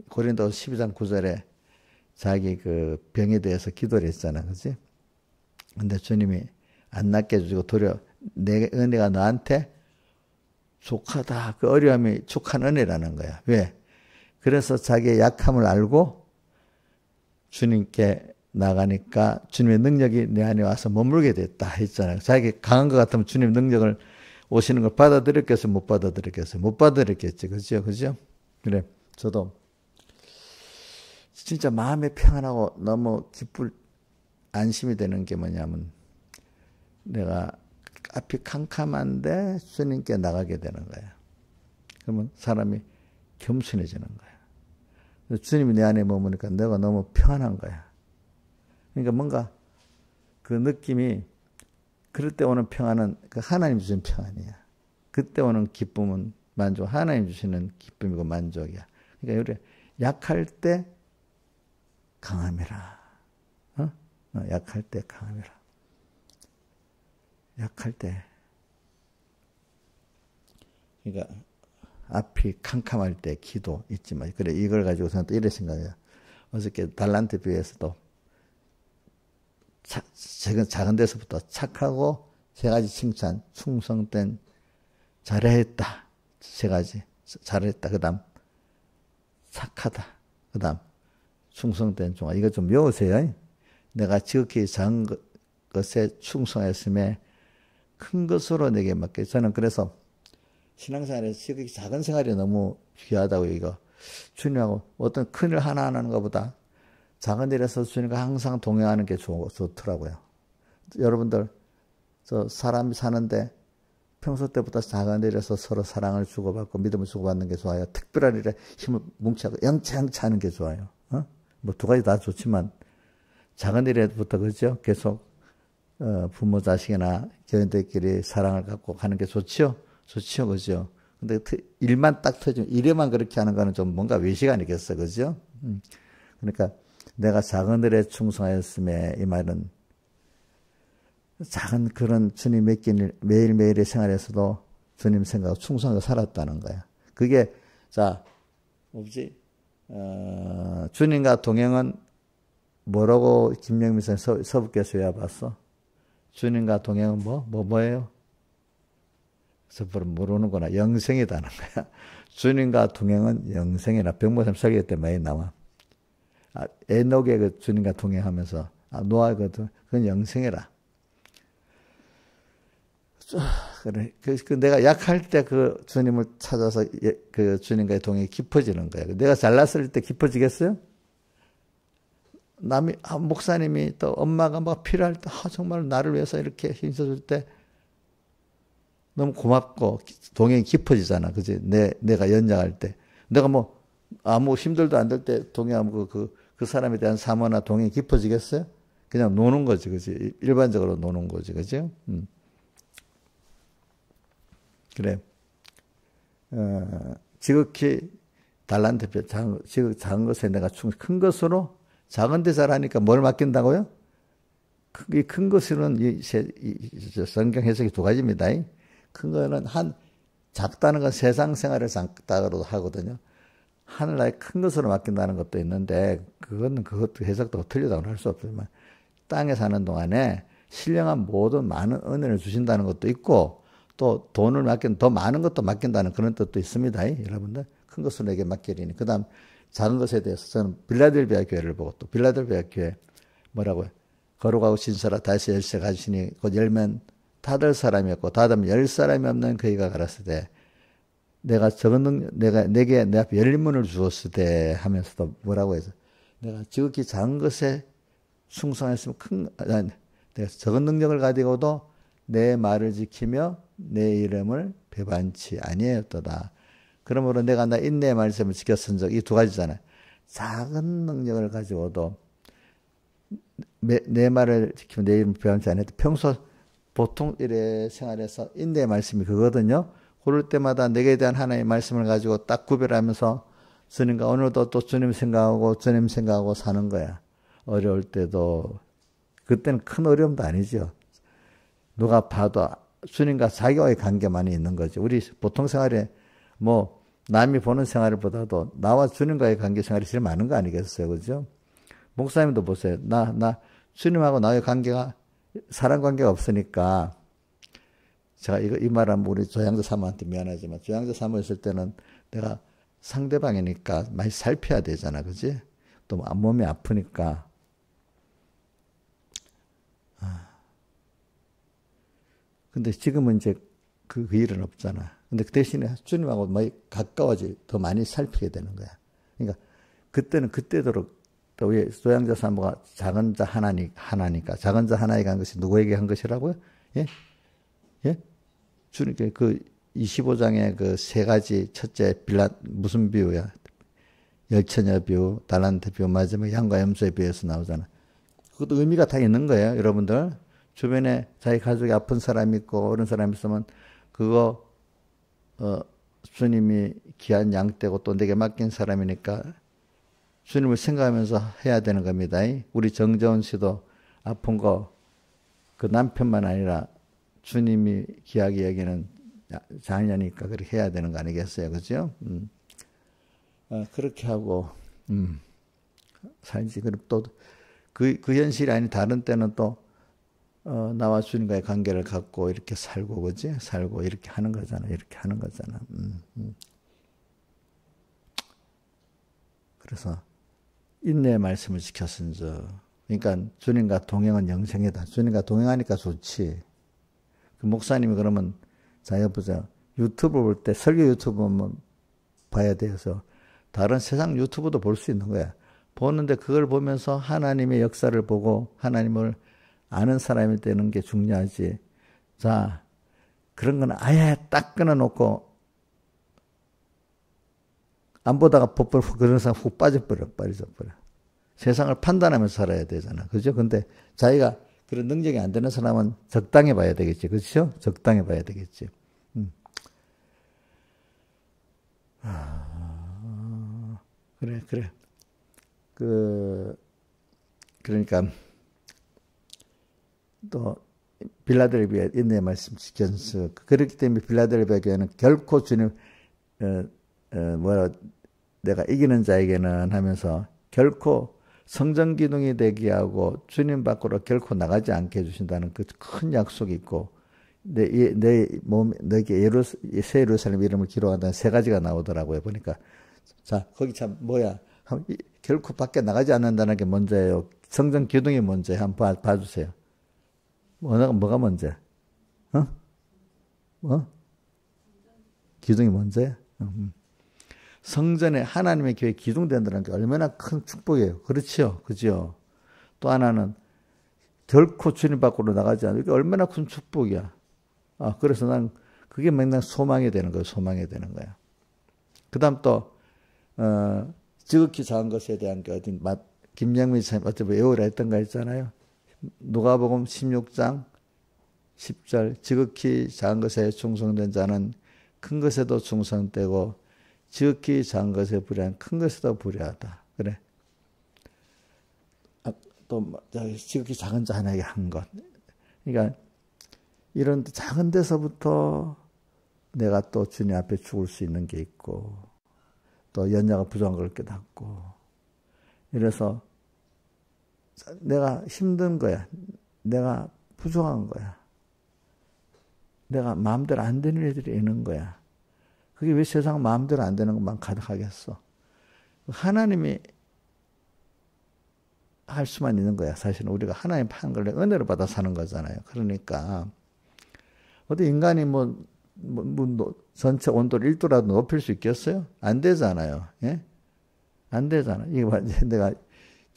고린도 12장 9절에 자기 그 병에 대해서 기도를 했잖아. 그지? 근데 주님이 안 낫게 해주고 도리어 내 은혜가 너한테 족하다. 그 어려움이 족한 은혜라는 거야. 왜? 그래서 자기의 약함을 알고 주님께 나가니까 주님의 능력이 내 안에 와서 머물게 됐다 했잖아요. 자기 강한 것 같으면 주님의 능력을 오시는 걸 받아들였겠어요? 못 받아들였겠어요? 못 받아들였겠지. 그죠? 그래. 저도 진짜 마음이 평안하고 너무 안심이 되는 게 뭐냐면 내가 앞이 캄캄한데 주님께 나가게 되는 거야. 그러면 사람이 겸손해지는 거야. 주님이 내 안에 머무니까 내가 너무 평안한 거야. 그러니까 뭔가 그 느낌이 그럴 때 오는 평안은 그 하나님 주신 평안이야. 그때 오는 기쁨은 만족, 하나님 주시는 기쁨이고 만족이야. 그러니까 우리 약할 때 강함이라. 약할 때 강함이라. 약할 때. 그러니까 앞이 캄캄할 때 기도 잊지 마. 그래 이걸 가지고서는 또 이래 생각해요. 어저께 달란트 비유에서도 작은 데서부터 착하고 세 가지 칭찬, 충성된, 잘했다. 세 가지. 잘했다. 그 다음, 착하다. 그 다음, 충성된 종아. 이거 좀 외우세요. 내가 지극히 작은 것에 충성했음에 큰 것으로 내게 맡겨. 저는 그래서 신앙생활에서 지극히 작은 생활이 너무 귀하다고 이거. 주님하고 어떤 큰일 하나 하는 것보다 작은 일에서 주님과 항상 동행하는 게 좋더라고요. 여러분들, 사람이 사는데 평소 때보다 작은 일에서 서로 사랑을 주고받고 믿음을 주고받는 게 좋아요. 특별한 일에 힘을 뭉치고 영차 하는 게 좋아요. 뭐 두 가지 다 좋지만 작은 일에부터 그죠? 계속 부모 자식이나 교인들끼리 사랑을 갖고 가는 게 좋죠? 그죠? 근데 일만 딱 터지면 일에만 그렇게 하는 거는 좀 뭔가 외식 아니겠어, 그죠? 그러니까 내가 작은 일에 충성하였음에 이 말은 작은 그런 주님 맡긴 매일매일의 생활에서도 주님 생각하고 충성하고 살았다는 거야. 그게 주님과 동행은 뭐라고 김영민 선생 서북교에서 외워봤어? 주님과 동행은 뭐예요? 그래서 모르는구나. 영생이다는 거야. 주님과 동행은 영생이라 병모쌤 설교 때 많이 나와. 에녹의 그 주님과 동행하면서 노아의 그건 영생이라. 그래. 내가 약할 때 그 주님을 찾아서 그 주님과의 동행이 깊어지는 거야. 내가 잘났을 때 깊어지겠어요? 목사님이 또 엄마가 막 필요할 때, 정말 나를 위해서 이렇게 힘써줄 때 너무 고맙고 동행이 깊어지잖아. 그지? 내가 연약할 때. 내가 아무 힘들도 안 될 때 동행하면 그 사람에 대한 사모나 동행이 깊어지겠어요? 그냥 노는 거지. 그지? 일반적으로 노는 거지. 그지? 그래. 지극히 달란트 작은 것에 내가 큰 것으로 작은 데 잘하니까 뭘 맡긴다고요? 이 큰 것으로는 성경 해석이 두 가지입니다. 큰 거는 작다는 건 세상 생활을 작다고 하거든요. 하늘나라의 큰 것으로 맡긴다는 것도 있는데 그것도 해석도 틀리다고 할 수 없지만 땅에 사는 동안에 신령한 모든 많은 은혜를 주신다는 것도 있고 또 돈을 더 많은 것도 맡긴다는 그런 뜻도 있습니다. 여러분들 큰 것으로 내게 맡기리니. 그 다음 작은 것에 대해서 저는 빌라델비아 교회를 보고 또 빌라델비아 교회 뭐라고요? 거룩하고 진실하고 다시 열쇠 가시니 곧 열면 닫을 사람이 없고 닫으면 열 사람이 없는 그이가 가라사대 때 내가 내게 내 앞에 열린 문을 주었을 때 하면서도 뭐라고 해서 내가 지극히 작은 것에 충성했으면 내가 적은 능력을 가지고도 내 말을 지키며 내 이름을 배반치 아니하였도다. 그러므로 내가 나 인내의 말씀을 지켰은 적 이 두 가지잖아요. 작은 능력을 가지고도 내 말을 지키면 내 이름을 배반치 아니하였다. 평소 보통 일에 생활에서 인내의 말씀이 그거거든요. 그럴 때마다 내게 대한 하나님의 말씀을 가지고 딱 구별하면서 주님과 오늘도 또 주님 생각하고 사는 거야. 어려울 때도 그때는 큰 어려움도 아니죠. 누가 봐도 주님과 자기와의 관계만이 있는 거지. 우리 보통 생활에 남이 보는 생활보다도 나와 주님과의 관계 생활이 제일 많은 거 아니겠어요? 그죠? 목사님도 보세요. 나 주님하고 나의 관계가 사람 관계가 없으니까 제가 이 말하면 우리 조양자 사모한테 미안하지만 조양자 사모 있을 때는 내가 상대방이니까 많이 살펴야 되잖아. 그지? 또 몸이 아프니까. 근데 지금은 이제 그 일은 없잖아. 근데 그 대신에 주님하고 많이 더 많이 살피게 되는 거야. 그러니까 그때는 그때대로 또 왜 조양자 사모가 작은 자 하나니까 작은 자 하나에게 한 것이 누구에게 한 것이라고요? 예? 예? 주님께 그 25장의 그 세 가지 첫째 무슨 비유야? 열처녀 비유, 달란트 비유, 마지막에 양과 염소의 비유에서 나오잖아. 그것도 의미가 다 있는 거예요, 여러분들. 주변에 자기 가족이 아픈 사람이 있고 어른 사람이 있으면 그거 주님이 귀한 양떼고 또 내게 맡긴 사람이니까 주님을 생각하면서 해야 되는 겁니다. 우리 정재원 씨도 아픈 거 그 남편만 아니라 주님이 귀하게 여기는 자녀니까 그렇게 해야 되는 거 아니겠어요? 그죠? 그렇게 하고 살지. 그리고 또 그 현실이 아닌 다른 때는 또 나와 주님과의 관계를 갖고 이렇게 살고, 그지? 살고 이렇게 하는 거잖아. 이렇게 하는 거잖아. 그래서 인내의 말씀을 지켰은즉, 그러니까 주님과 동행은 영생이다. 주님과 동행하니까 좋지. 그 목사님이 그러면 자 여보세요. 유튜브 볼 때 설교 유튜브 보면 봐야 돼서 다른 세상 유튜브도 볼 수 있는 거야. 보는데 그걸 보면서 하나님의 역사를 보고 하나님을 아는 사람이 되는 게 중요하지. 자, 그런 건 아예 딱 끊어놓고 안 보다가 그런 사람 훅 빠져버려. 세상을 판단하면서 살아야 되잖아. 그죠? 근데 자기가 그런 능력이 안 되는 사람은 적당히 봐야 되겠지. 그렇죠? 적당히 봐야 되겠지. 그래. 그러니까 또 빌라델비아 인내의 말씀 지켜서 그렇기 때문에 빌라델비아 교회는 결코 주님 내가 이기는 자에게는 하면서 결코 성전 기둥이 되게 하고 주님 밖으로 결코 나가지 않게 해주신다는 그 큰 약속이 있고 내 몸, 너에게 새 예루살렘 이름을 기록한다는 세 가지가 나오더라고요. 보니까. 자, 거기 참 뭐야. 결코 밖에 나가지 않는다는 게 먼저예요. 성전 기둥이 먼저예요. 한번 봐주세요. 뭐가 먼저야? 기둥이 먼저야? 성전에 하나님의 교회 기둥된다는 게 얼마나 큰 축복이에요. 그렇죠? 그죠? 또 하나는 결코 주님 밖으로 나가지 않는 게 얼마나 큰 축복이야. 그래서 난 그게 맨날 소망이 되는 거예요. 소망이 되는 거야. 그 다음 또, 지극히 작은 것에 대한 게 어딘, 김영민 선생님 어차피 외우라 했던 거 있잖아요. 누가복음 16장 10절, 지극히 작은 것에 충성된 자는 큰 것에도 충성되고, 지극히 작은 것에 불의한 큰 것에도 불의하다. 그래. 또 지극히 작은 자 하나에게 한 것. 그러니까 이런 작은 데서부터 내가 또 주님 앞에 죽을 수 있는 게 있고 또 연약한 부족한 걸 깨닫고 이래서 내가 힘든 거야. 내가 부족한 거야. 내가 마음대로 안 되는 애들이 있는 거야. 그게 왜 세상 마음대로 안 되는 것만 가득하겠어. 하나님이 할 수만 있는 거야. 사실은 우리가 하나님 파는 걸 은혜로 받아 사는 거잖아요. 그러니까 어디 인간이 전체 온도를 1도라도 높일 수 있겠어요? 안 되잖아요. 예? 안 되잖아. 이거 내가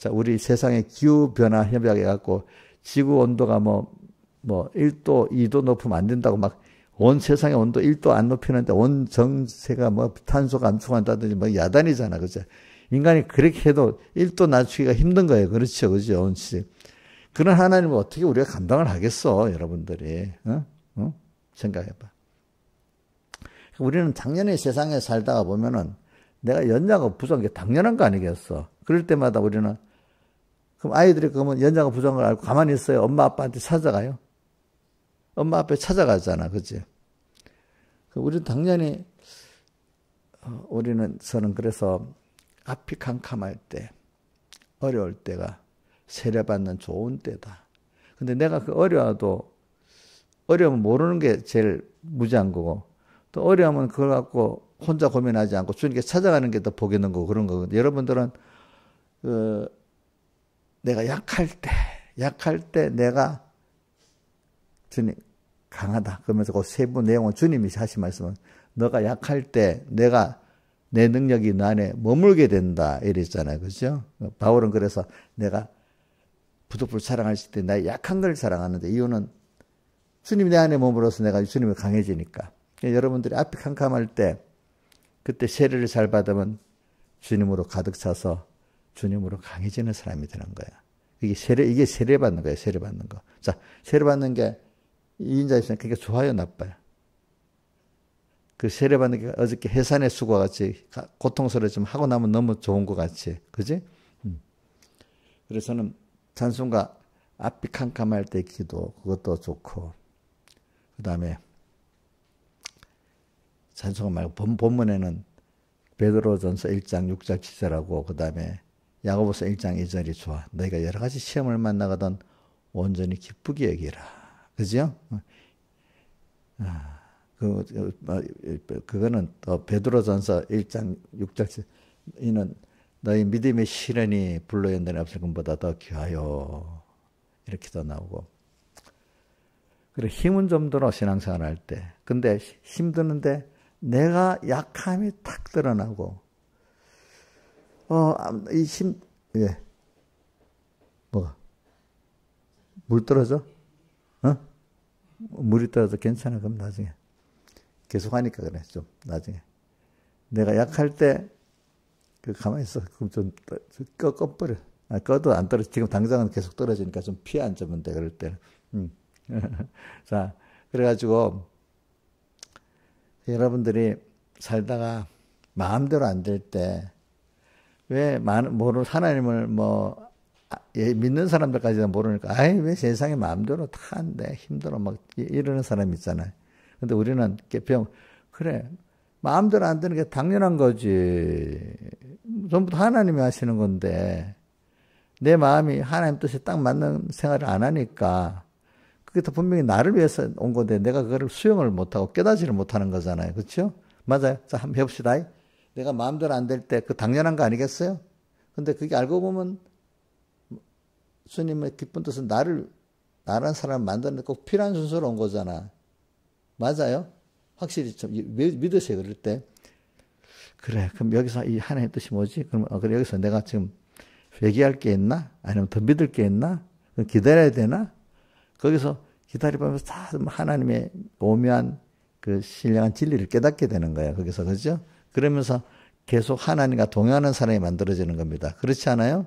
우리 세상의 기후 변화 협약해 갖고 지구 온도가 1도, 2도 높으면 안 된다고 막 온 세상의 온도 1도 안 높이는데 온 정세가 탄소 감축한다든지 야단이잖아. 그죠? 인간이 그렇게 해도 1도 낮추기가 힘든 거예요. 그렇죠. 그죠? 그런 하나님을 어떻게 우리가 감당을 하겠어, 여러분들이. 생각해봐. 우리는 당연히 세상에 살다가 보면은 내가 연약하고 부족한 게 당연한 거 아니겠어. 그럴 때마다 우리는, 그럼 아이들이 그러면 연약하고 부족한 걸 알고 가만히 있어요. 엄마 아빠한테 찾아가요. 엄마 앞에 찾아가잖아. 그치? 우리는 당연히, 저는 그래서 앞이 캄캄할 때, 어려울 때가 세례받는 좋은 때다. 근데 내가 어려워도, 어려우면 모르는 게 제일 무지한 거고, 또 어려우면 그걸 갖고 혼자 고민하지 않고 주님께 찾아가는 게 더 복이 있는 거고 그런 거거든요. 여러분들은, 내가 약할 때 내가 주님, 강하다. 그러면서 그 세부 내용은 주님이 하신 말씀은 너가 약할 때 내 능력이 너 안에 머물게 된다. 이랬잖아요. 그죠? 바울은 그래서 내가 부득불 사랑할 때 나의 약한 걸 사랑하는데 이유는 주님이 내 안에 머물러서 내가 주님이 강해지니까. 여러분들이 앞이 캄캄할 때 그때 세례를 잘 받으면 주님으로 가득 차서 주님으로 강해지는 사람이 되는 거야. 이게 세례 받는 거예요. 세례 받는 거. 자, 세례 받는 게 2인자 입장에서 그게 좋아요, 나빠요? 그 세례 받는 게 어저께 해산의 수고와 같이 고통스러웠지만 하고 나면 너무 좋은 것 같이. 그지? 그래서 저는 찬송가 앞이 캄캄할 때 기도, 그것도 좋고, 그 다음에 찬송가 말고 본문에는 베드로전서 1장 6절 7절하고 그 다음에 야고보서 1장 2절이 좋아. 너희가 여러 가지 시험을 만나거든 온전히 기쁘게 여기라. 그죠? 그거는 또 베드로전서 1장 6절 7절 이는 너희 믿음의 시련이 불로 연단에 없을 것보다 더 귀하여. 이렇게 더 나오고. 그래 힘은 좀 들어 신앙생활 할 때. 근데 힘드는데 내가 약함이 탁 드러나고 예. 뭐가? 물 떨어져? 물이 떨어져 괜찮아. 그럼 나중에. 계속 하니까 그래. 좀 나중에. 내가 약할 때 가만히 있어. 그럼 좀 꺼버려. 꺼도 안 떨어져. 지금 당장은 계속 떨어지니까 좀 피해 앉으면 돼. 그럴 때는. 자, 그래가지고 여러분들이 살다가 마음대로 안 될 때 왜 하나님을 믿는 사람들까지는 모르니까 왜 세상에 마음대로 다 안 돼. 힘들어. 이러는 사람 있잖아요. 근데 우리는 그래. 마음대로 안 되는 게 당연한 거지. 전부 다 하나님이 하시는 건데 내 마음이 하나님 뜻에 딱 맞는 생활을 안 하니까 그게 더 분명히 나를 위해서 온 건데 내가 그거를 수용을 못하고 깨닫지를 못하는 거잖아요. 그렇죠? 맞아요. 자, 한번 해봅시다. 내가 마음대로 안 될 때 그 당연한 거 아니겠어요? 근데 그게 알고 보면 주님의 기쁜 뜻은 나라는 사람을 만드는 데 꼭 필요한 순서로 온 거잖아. 맞아요? 확실히 좀 믿으세요. 그럴 때. 그래. 그럼 여기서 이 하나님의 뜻이 뭐지? 그럼 그래, 여기서 내가 지금 회개할 게 있나? 아니면 더 믿을 게 있나? 그럼 기다려야 되나? 거기서 기다려보면서 다 하나님의 오묘한 그 신령한 진리를 깨닫게 되는 거예요. 거기서. 그죠? 그러면서 계속 하나님과 동행하는 사람이 만들어지는 겁니다. 그렇지 않아요?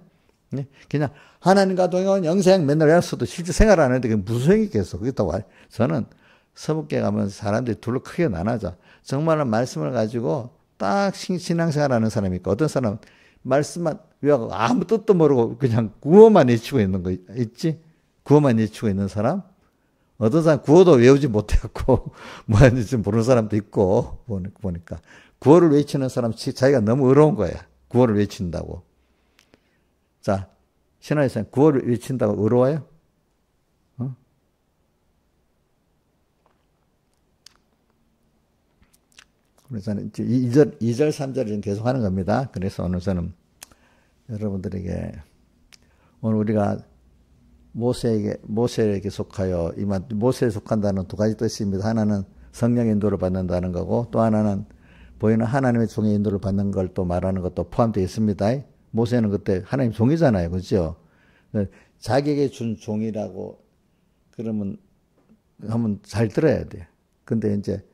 그냥 하나님과 동행하는 영생 맨날 외웠어도 실제 생활 안 하는데 그게 무슨 소용이 있겠어. 그게 또 와. 저는 서북계 가면 사람들이 둘로 크게 나눠져. 정말로 말씀을 가지고 딱 신앙생활 하는 사람이 있고 어떤 사람은 말씀만 외우고 아무 뜻도 모르고 그냥 구호만 외치고 있는 거 있지? 구호만 외치고 있는 사람? 어떤 사람 구호도 외우지 못해갖고 뭐 하는지 모르는 사람도 있고 보니까 구호를 외치는 사람 자기가 너무 어려운 거야. 구호를 외친다고. 자, 신화에서 구호를 외친다고 어려워요? 어? 그래서 저는 2절, 3절을 계속 하는 겁니다. 그래서 오늘 저는 여러분들에게 오늘 우리가 모세에게 속하여 모세에 속한다는 두 가지 뜻입니다. 하나는 성령의 인도를 받는다는 거고 또 하나는 보이는 하나님의 종의 인도를 받는 걸 또 말하는 것도 포함되어 있습니다. 모세는 그때 하나님 종이잖아요. 그죠? 자기에게 준 종이라고 그러면 한번 잘 들어야 돼. 근데 이제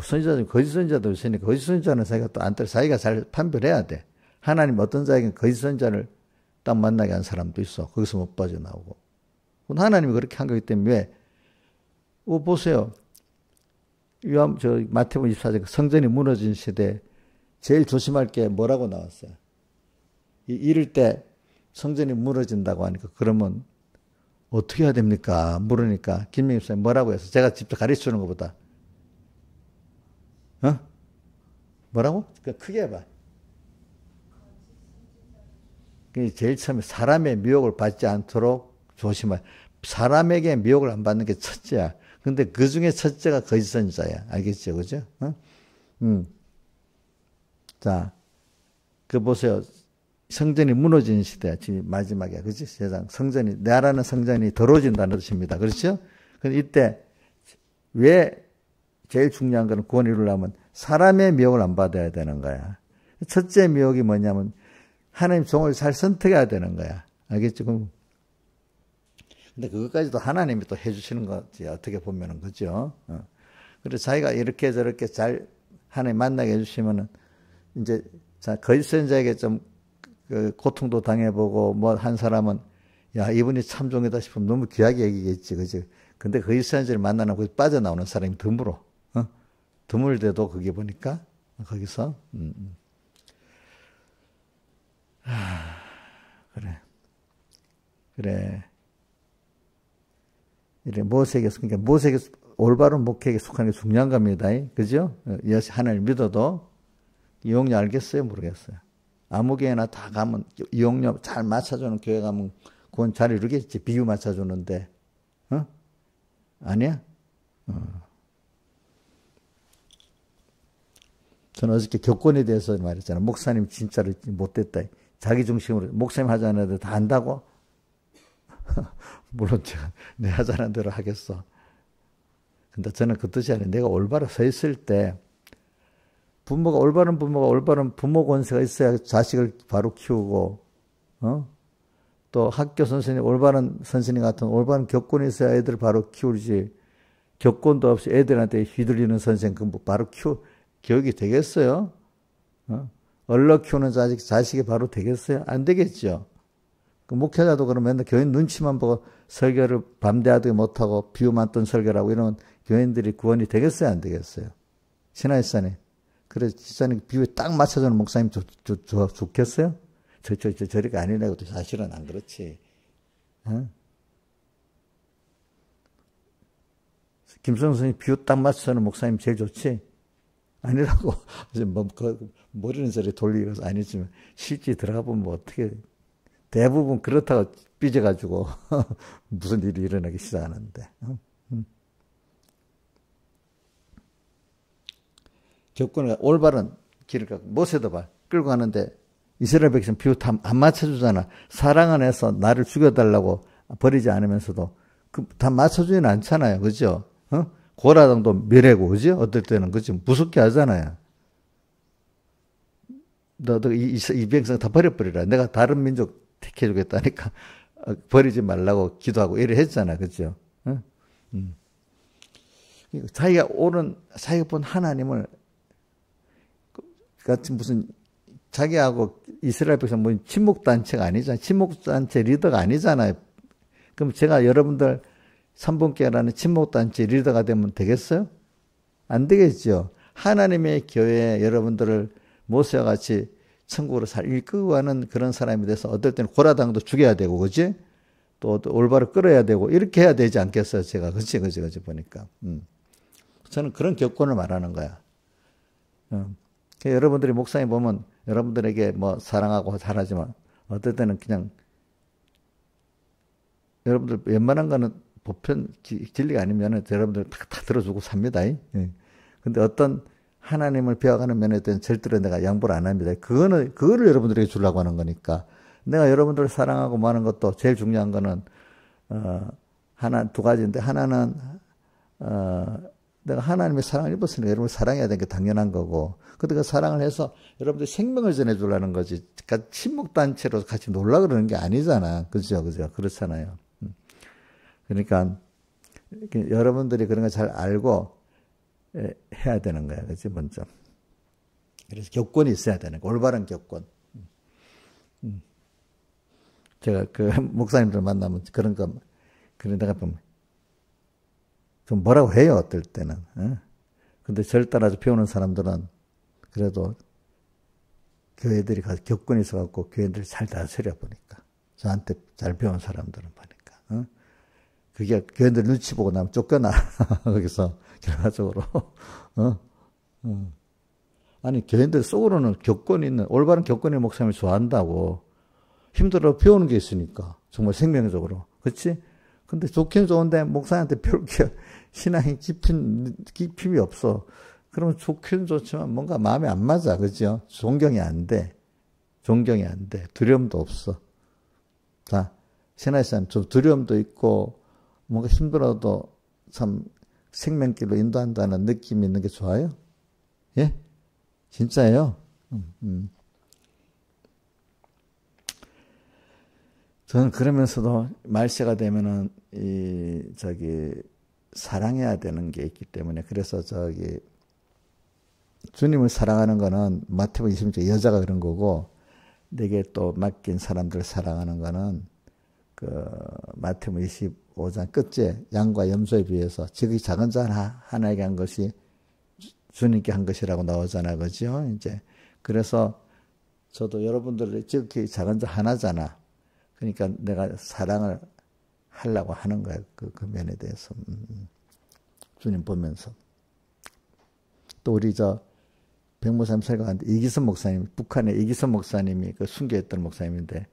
선지자들, 거짓 선지자도 있으니까 거짓 선지자는 자기가 또 안 들어. 자기가 잘 판별해야 돼. 하나님 어떤 자에게는 거짓 선지자를 딱 만나게 한 사람도 있어. 거기서 못 빠져나오고. 하나님이 그렇게 한 거기 때문에 왜? 보세요. 마태복음 24장 성전이 무너진 시대 제일 조심할 게 뭐라고 나왔어요? 이럴 때 성전이 무너진다고 하니까 그러면 어떻게 해야 됩니까? 물으니까 김명희 목사님 뭐라고 해서 제가 직접 가르쳐주는 것보다 뭐라고? 크게 해봐. 제일 처음에 사람의 미혹을 받지 않도록 조심할. 사람에게 미혹을 안 받는 게 첫째야. 근데 그 중에 첫째가 거짓 선지자야. 알겠죠? 그죠? 자, 보세요. 성전이 무너진 시대, 지금 마지막이야. 그치? 세상. 나라는 성전이 더러워진다는 뜻입니다. 그렇죠? 근데 이때, 왜 제일 중요한 거는 구원을 이루려면 사람의 미혹을 안 받아야 되는 거야. 첫째 미혹이 뭐냐면, 하나님 종을 잘 선택해야 되는 거야. 알겠죠? 근데 그것까지도 하나님이 또 해주시는 거지. 어떻게 보면은, 그죠? 그래서 자기가 이렇게 저렇게 잘 하나님 만나게 해주시면은, 이제, 거짓 선지자에게 좀, 고통도 당해보고, 뭐, 한 사람은, 야, 이분이 참 종이다 싶으면 너무 귀하게 여기겠지. 그죠? 근데 거짓 선지자를 만나는 곳에 빠져나오는 사람이 드물어. 드물대도 그게 보니까, 거기서, 그래. 이래 그러니까 모세에게 올바른 목회에게 속하는 게 중요한 겁니다. 그죠? 하나님을 믿어도 이용료 알겠어요? 모르겠어요. 아무 교회나 다 가면 이용료 잘 맞춰주는 교회 가면 그건 잘 이루겠지. 비유 맞춰주는데. 아니야? 저는 어저께 교권에 대해서 말했잖아요. 목사님 진짜로 못됐다. 자기 중심으로 목사님 하자는 애들 다 안다고? 물론 제가 내 하자는 대로 하겠어. 근데 저는 그 뜻이 아니라 내가 올바로 서 있을 때 올바른 부모 권세가 있어야 자식을 바로 키우고 또 학교 선생님 올바른 선생님 같은 올바른 교권이 있어야 애들 바로 키우지. 교권도 없이 애들한테 휘둘리는 선생 바로 교육이 되겠어요? 얼러 키우는 자식이 바로 되겠어요? 안 되겠죠. 그 목회자도 그러면 맨날 교인 눈치만 보고 설교를 밤대하도 못하고 비유만 뜬 설교를 하고 이러면 교인들이 구원이 되겠어요? 안 되겠어요? 신하일산에. 그래서 지사님 비유에 딱 맞춰주는 목사님 좋겠어요? 저렇게 아니라고 사실은 안 그렇지. 김성수 선생님 비유 딱 맞춰주는 목사님 제일 좋지? 아니라고. 모르는 소리 돌리고 아니지만 실제 들어가 보면 뭐 어떻게 대부분 그렇다고 삐져가지고 무슨 일이 일어나기 시작하는데. 교권을 올바른 길을 갖고 모세도 봐. 끌고 가는데 이스라엘 백성 비유 안 맞춰주잖아. 사랑 안에서 나를 죽여달라고 버리지 않으면서도 다 맞춰주지는 않잖아요. 그죠? 고라당도 멸하고, 그죠? 어떨 때는, 그죠? 무섭게 하잖아요. 너도 이 백성 다 버려버리라. 내가 다른 민족 택해주겠다니까 버리지 말라고 기도하고 이래 했잖아. 그죠? 자기가 본 하나님을 같은 무슨 자기하고 이스라엘 백성 뭐 친목단체가 아니잖아요. 친목단체 리더가 아니잖아요. 그럼 제가 여러분들 삼분교라는 친목단체 리더가 되면 되겠어요? 안 되겠죠. 하나님의 교회에 여러분들을 모세와 같이 천국으로 이끌고 가는 그런 사람이 돼서 어떨 때는 고라당도 죽여야 되고, 그지? 또 올바로 끌어야 되고, 이렇게 해야 되지 않겠어요? 제가. 그치, 보니까. 저는 그런 교권을 말하는 거야. 여러분들이 목사님 보면 여러분들에게 뭐 사랑하고 잘하지만 어떨 때는 그냥 여러분들 웬만한 거는 보편 진리가 아니면 여러분들 다 들어주고 삽니다. 근데 어떤 하나님을 배워가는 면에 대해서는 절대로 내가 양보를 안 합니다. 그거를 여러분들에게 주려고 하는 거니까. 내가 여러분들을 사랑하고 뭐 하는 것도 제일 중요한 거는, 두 가지인데, 하나는, 내가 하나님의 사랑을 입었으니까 여러분을 사랑해야 되는 게 당연한 거고, 근데 그 사랑을 해서 여러분들 생명을 전해주려는 거지. 그러니까 친목단체로 같이 놀라 그러는 게 아니잖아. 그죠? 그렇잖아요. 그러니까, 여러분들이 그런 걸 잘 알고 해야 되는 거야. 그치? 먼저. 그래서 교권이 있어야 되는 거야. 올바른 교권. 제가 목사님들 만나면 그런 데가 보면 좀 뭐라고 해요, 어떨 때는. 근데 절 따라서 배우는 사람들은 그래도 교회들이 가서 교권이 있어갖고 교회들이 잘 다스려 보니까. 저한테 잘 배운 사람들은 보니까. 그게 교회들 눈치 보고 나면 쫓겨나. 거기서 결과적으로. 아니, 교회들 속으로는 교권이 있는, 올바른 교권의 목사님을 좋아한다고. 힘들어 배우는 게 있으니까. 정말 생명적으로. 그치? 근데 좋긴 좋은데 목사한테 배울 게 신앙이 깊임이 없어. 그러면 좋긴 좋지만 뭔가 마음에 안 맞아. 그죠? 존경이 안 돼. 두려움도 없어. 자, 신앙생활 좀 두려움도 있고, 뭔가 힘들어도 참 생명길로 인도한다는 느낌이 있는 게 좋아요? 예? 진짜예요? 저는 그러면서도 말세가 되면은 사랑해야 되는 게 있기 때문에, 그래서 주님을 사랑하는 거는 마태복음 26장 여자가 그런 거고, 내게 또 맡긴 사람들을 사랑하는 거는 마태복음 25장 끝째 양과 염소에 비해서 지극히 작은 자 하나에게 한 것이 주님께 한 것이라고 나오잖아. 그죠? 이제 그래서 저도 여러분들이 지극히 작은 자 하나잖아. 그러니까 내가 사랑을 하려고 하는 거야. 그 면에 대해서. 주님 보면서. 또 우리 백목사님 설교하는데 이기선 목사님, 북한의 이기선 목사님이 순교했던 목사님인데,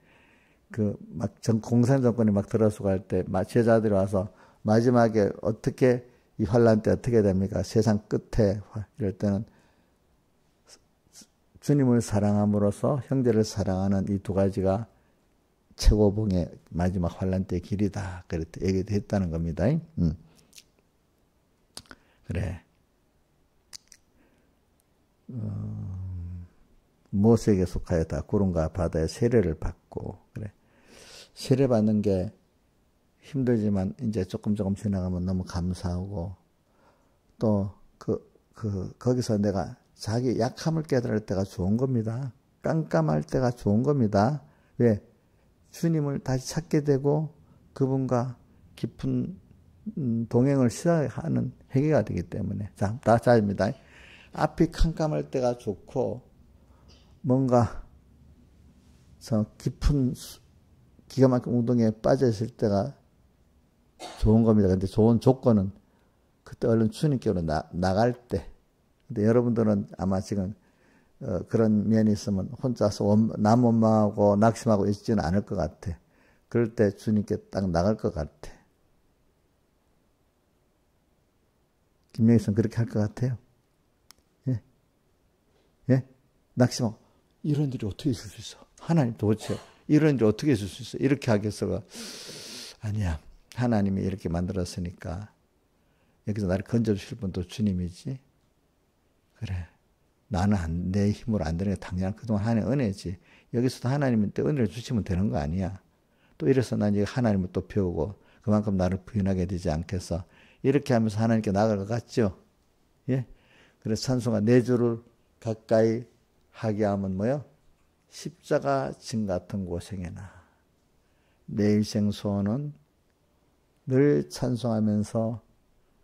공산 정권이 막 들어서고 할 때, 제자들이 와서 마지막에 어떻게, 이 환란 때 어떻게 됩니까? 세상 끝에, 이럴 때는 주님을 사랑함으로써 형제를 사랑하는 이 두 가지가 최고봉의 마지막 환란 때의 길이다. 그랬대 얘기도 했다는 겁니다. 그래. 모세에게 속하였다. 구름과 바다의 세례를 받고, 그래. 세례 받는 게 힘들지만 이제 조금 지나가면 너무 감사하고, 또 거기서 내가 자기 약함을 깨달을 때가 좋은 겁니다. 깜깜할 때가 좋은 겁니다. 왜? 주님을 다시 찾게 되고 그분과 깊은 동행을 시작하는 회개가 되기 때문에. 자, 다자입니다. 앞이 캄캄할 때가 좋고, 뭔가 깊은 기가 막힌 우동에 빠져 있을 때가 좋은 겁니다. 근데 좋은 조건은 그때 얼른 주님께로 나갈 때. 근데 여러분들은 아마 지금 그런 면이 있으면 혼자서 남 원망하고 낙심하고 있지는 않을 것 같아. 그럴 때 주님께 딱 나갈 것 같아. 김영희 선생 그렇게 할 것 같아요. 예? 예? 낙심하고 이런 일이 어떻게 있을 수 있어? 하나님 도대체 이런 일이 어떻게 있을 수 있어? 이렇게 하겠어가 아니야. 하나님이 이렇게 만들었으니까 여기서 나를 건져주실 분도 주님이지. 그래. 나는 내 힘으로 안 되는 게 당연한 그동안 하나님의 은혜지. 여기서도 하나님한테 은혜를 주시면 되는 거 아니야. 또 이래서 난 이제 하나님을 또 배우고 그만큼 나를 부인하게 되지 않겠어. 이렇게 하면서 하나님께 나아갈 것 같죠? 예? 그래서 찬송가 내 주를 가까이 하게 하면 뭐요? 십자가 진 같은 고생에나 내 일생 소원은 늘 찬송하면서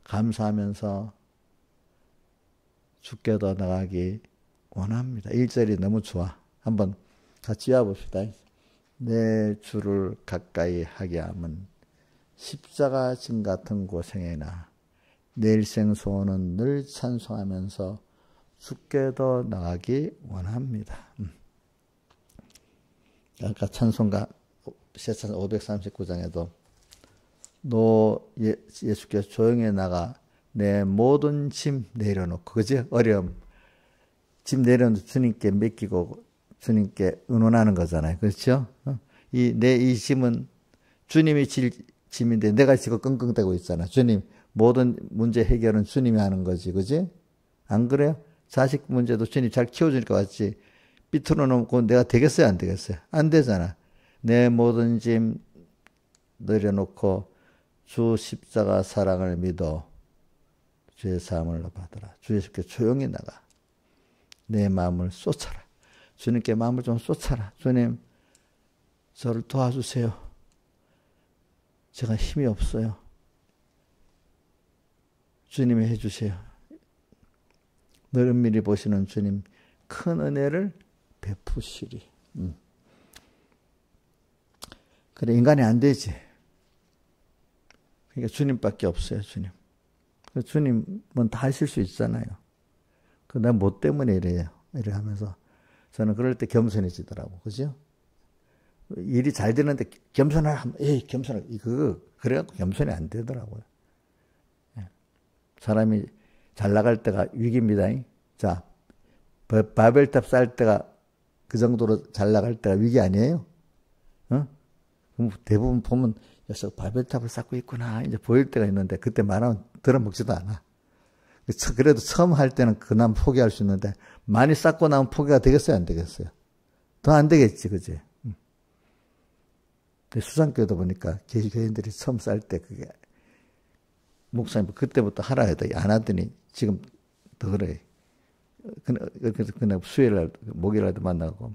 감사하면서 주께 더 나가기 원합니다. 1절이 너무 좋아. 한번 같이 외워봅시다. 내 주를 가까이 하게 하면 십자가 진 같은 고생에나 내 일생 소원은 늘 찬송하면서 주께 더 나가기 원합니다. 아까 찬송가 시찬 539장에도 너 예수께서 조용히 나가 내 모든 짐 내려놓고 그지? 어려움 짐 내려놓고 주님께 맡기고 주님께 의논하는 거잖아요. 그렇죠? 이 짐은 주님이 질 짐인데 내가 지금 끙끙대고 있잖아. 주님 모든 문제 해결은 주님이 하는 거지. 그지? 안 그래요? 자식 문제도 주님 잘 키워주니까 왔지. 삐뚤어 놓고 내가 되겠어요? 안 되겠어요? 안 되잖아. 내 모든 짐 내려놓고 주 십자가 사랑을 믿어 주의 사함을 받으라. 주 예수께 조용히 나가. 내 마음을 쏟아라. 주님께 마음을 좀 쏟아라. 주님 저를 도와주세요. 제가 힘이 없어요. 주님이 해주세요. 늘 은밀히 보시는 주님 큰 은혜를 베푸시리. 그래 인간이 안 되지. 그러니까 주님밖에 없어요. 주님. 주님은 다 하실 수 있잖아요. 난 뭐 때문에 이래요. 이래 하면서 저는 그럴 때 겸손해지더라고. 그죠? 일이 잘 되는데 겸손하라 하면 에이 겸손하라. 그래갖고 겸손이 안 되더라고요. 사람이 잘 나갈 때가 위기입니다. 자, 바벨탑 쌓을 때가 그 정도로 잘 나갈 때가 위기 아니에요? 그럼 대부분 보면 여기서 바벨탑을 쌓고 있구나 이제 보일 때가 있는데 그때 말하면 들어먹지도 않아. 그래도 처음 할 때는 그나마 포기할 수 있는데 많이 쌓고 나면 포기가 되겠어요? 안 되겠어요? 더 안 되겠지, 그지? 수산교회도 보니까 교인들이 처음 쌓을 때 그게 목사님 그때부터 하라 해도 안 하더니 지금 더 그래. 그래서 그날 수요일 목요일날도 만나고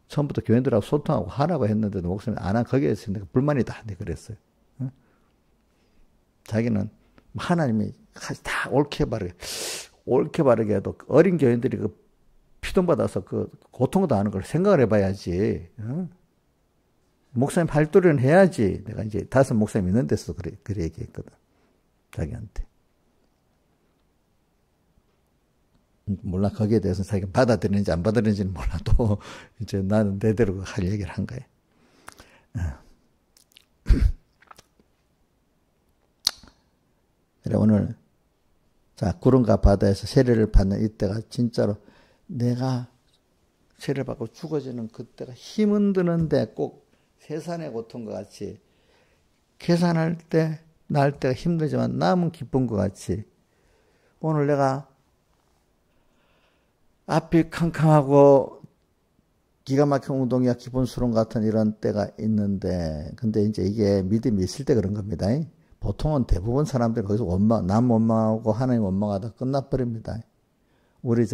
처음부터 교인들하고 소통하고 하라고 했는데도 목사님 안 한 거기에 있으니까 불만이 다 안 그랬어요. 응? 자기는 하나님이 다 옳게 바르게 해도 어린 교인들이 그 피동받아서 그 고통도 하는 걸 생각을 해봐야지. 응? 목사님 팔도리는 해야지. 내가 이제 5 목사님 있는 데서 그래 얘기했거든. 자기한테. 몰라. 거기에 대해서는 자기가 받아들이는지 안 받아들이는지는 몰라도 이제 나는 내대로 할 얘기를 한 거예요. 그래 오늘 자 구름과 바다에서 세례를 받는 이때가 진짜로 내가 세례를 받고 죽어지는 그때가 힘은 드는데 꼭 세산의 고통과 같이 계산할 때 날 때가 힘들지만 남은 기쁜 것 같이 오늘 내가 앞이 캄캄하고 기가 막힌 운동이야 기쁜 수렁 같은 이런 때가 있는데 근데 이제 이게 믿음이 있을 때 그런 겁니다. 보통은 대부분 사람들이 거기서 남 원망하고 하나님 원망하다 끝나버립니다. 우리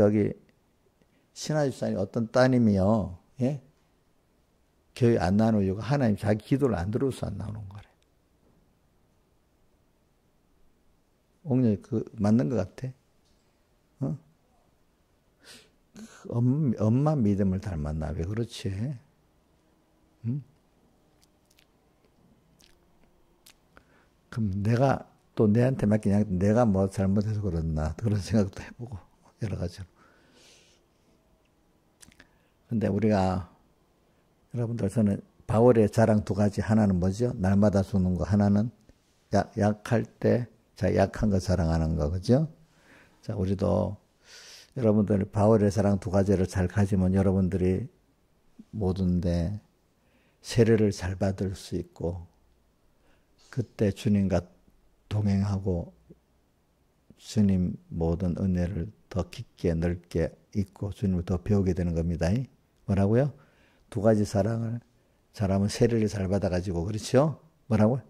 신하집사님 어떤 따님이요. 예? 교회 안 나오는 이유가 하나님 자기 기도를 안 들어서 안 나오는 거래. 옥녀 맞는 것 같아? 어? 엄마 믿음을 닮았나? 왜 그렇지? 응? 그럼 내가 또 내한테 맡기냐? 내가 뭐 잘못해서 그렇나? 그런 생각도 해보고 여러 가지로. 근데 우리가 여러분들 저는 바울의 자랑 두 가지 하나는 뭐죠? 날마다 죽는 거 하나는 약할 때 자 약한 거 자랑하는 거 그죠? 자 우리도 여러분들 바울의 자랑 두 가지를 잘 가지면 여러분들이 모든데 세례를 잘 받을 수 있고 그때 주님과 동행하고 주님 모든 은혜를 더 깊게 넓게 잊고 주님을 더 배우게 되는 겁니다. 뭐라고요? 두 가지 사랑을 잘하면 세례를 잘 받아가지고 그렇죠? 뭐라고요?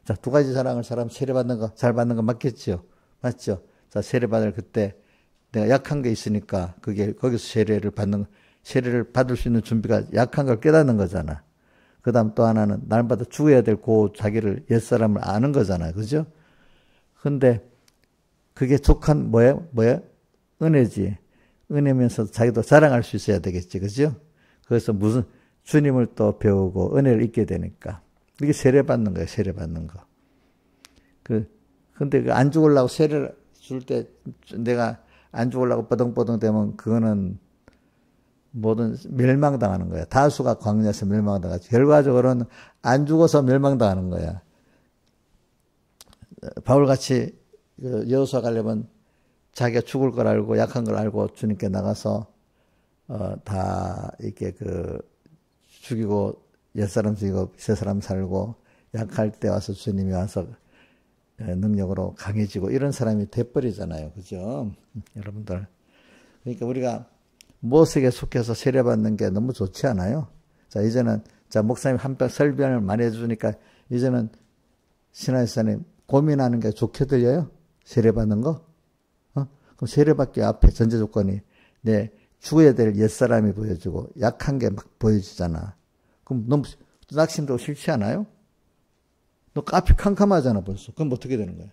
자, 두 가지 사랑을 잘하면 세례 받는 거 잘 받는 거 맞겠죠? 맞죠? 자, 세례 받을 그때 내가 약한 게 있으니까 그게 거기서 세례를 받을 수 있는 준비가 약한 걸 깨닫는 거잖아. 그 다음 또 하나는 날마다 죽어야 될 그 자기를 옛사람을 아는 거잖아요. 그죠? 근데 그게 족한 뭐예요? 은혜지. 은혜면서 자기도 자랑할 수 있어야 되겠지. 그죠? 그래서 무슨 주님을 또 배우고 은혜를 잊게 되니까. 이게 세례 받는 거예요. 세례 받는 거. 근데 안 죽으려고 세례를 줄 때 내가 안 죽으려고 뻐덩뻐덩 되면 그거는 모든 멸망당하는 거야. 다수가 광야에서 멸망당하지. 결과적으로는 안 죽어서 멸망당하는 거야. 바울같이 여호수아 가려면 자기가 죽을 걸 알고 약한 걸 알고 주님께 나가서 다 이렇게 죽이고 옛사람 죽이고 새사람 살고 약할 때 와서 주님이 와서 능력으로 강해지고 이런 사람이 돼버리잖아요. 그죠? 여러분들. 그러니까 우리가 무엇에게 속해서 세례받는 게 너무 좋지 않아요? 자, 이제는, 목사님 한편 설명을 많이 해주니까, 이제는 신하이사님 고민하는 게 좋게 들려요? 세례받는 거? 그럼 세례받기 앞에 전제 조건이, 내 죽어야 될 옛사람이 보여지고, 약한 게 막 보여지잖아. 그럼 너무 낙심도 싫지 않아요? 너 앞이 캄캄하잖아, 벌써. 그럼 어떻게 되는 거야?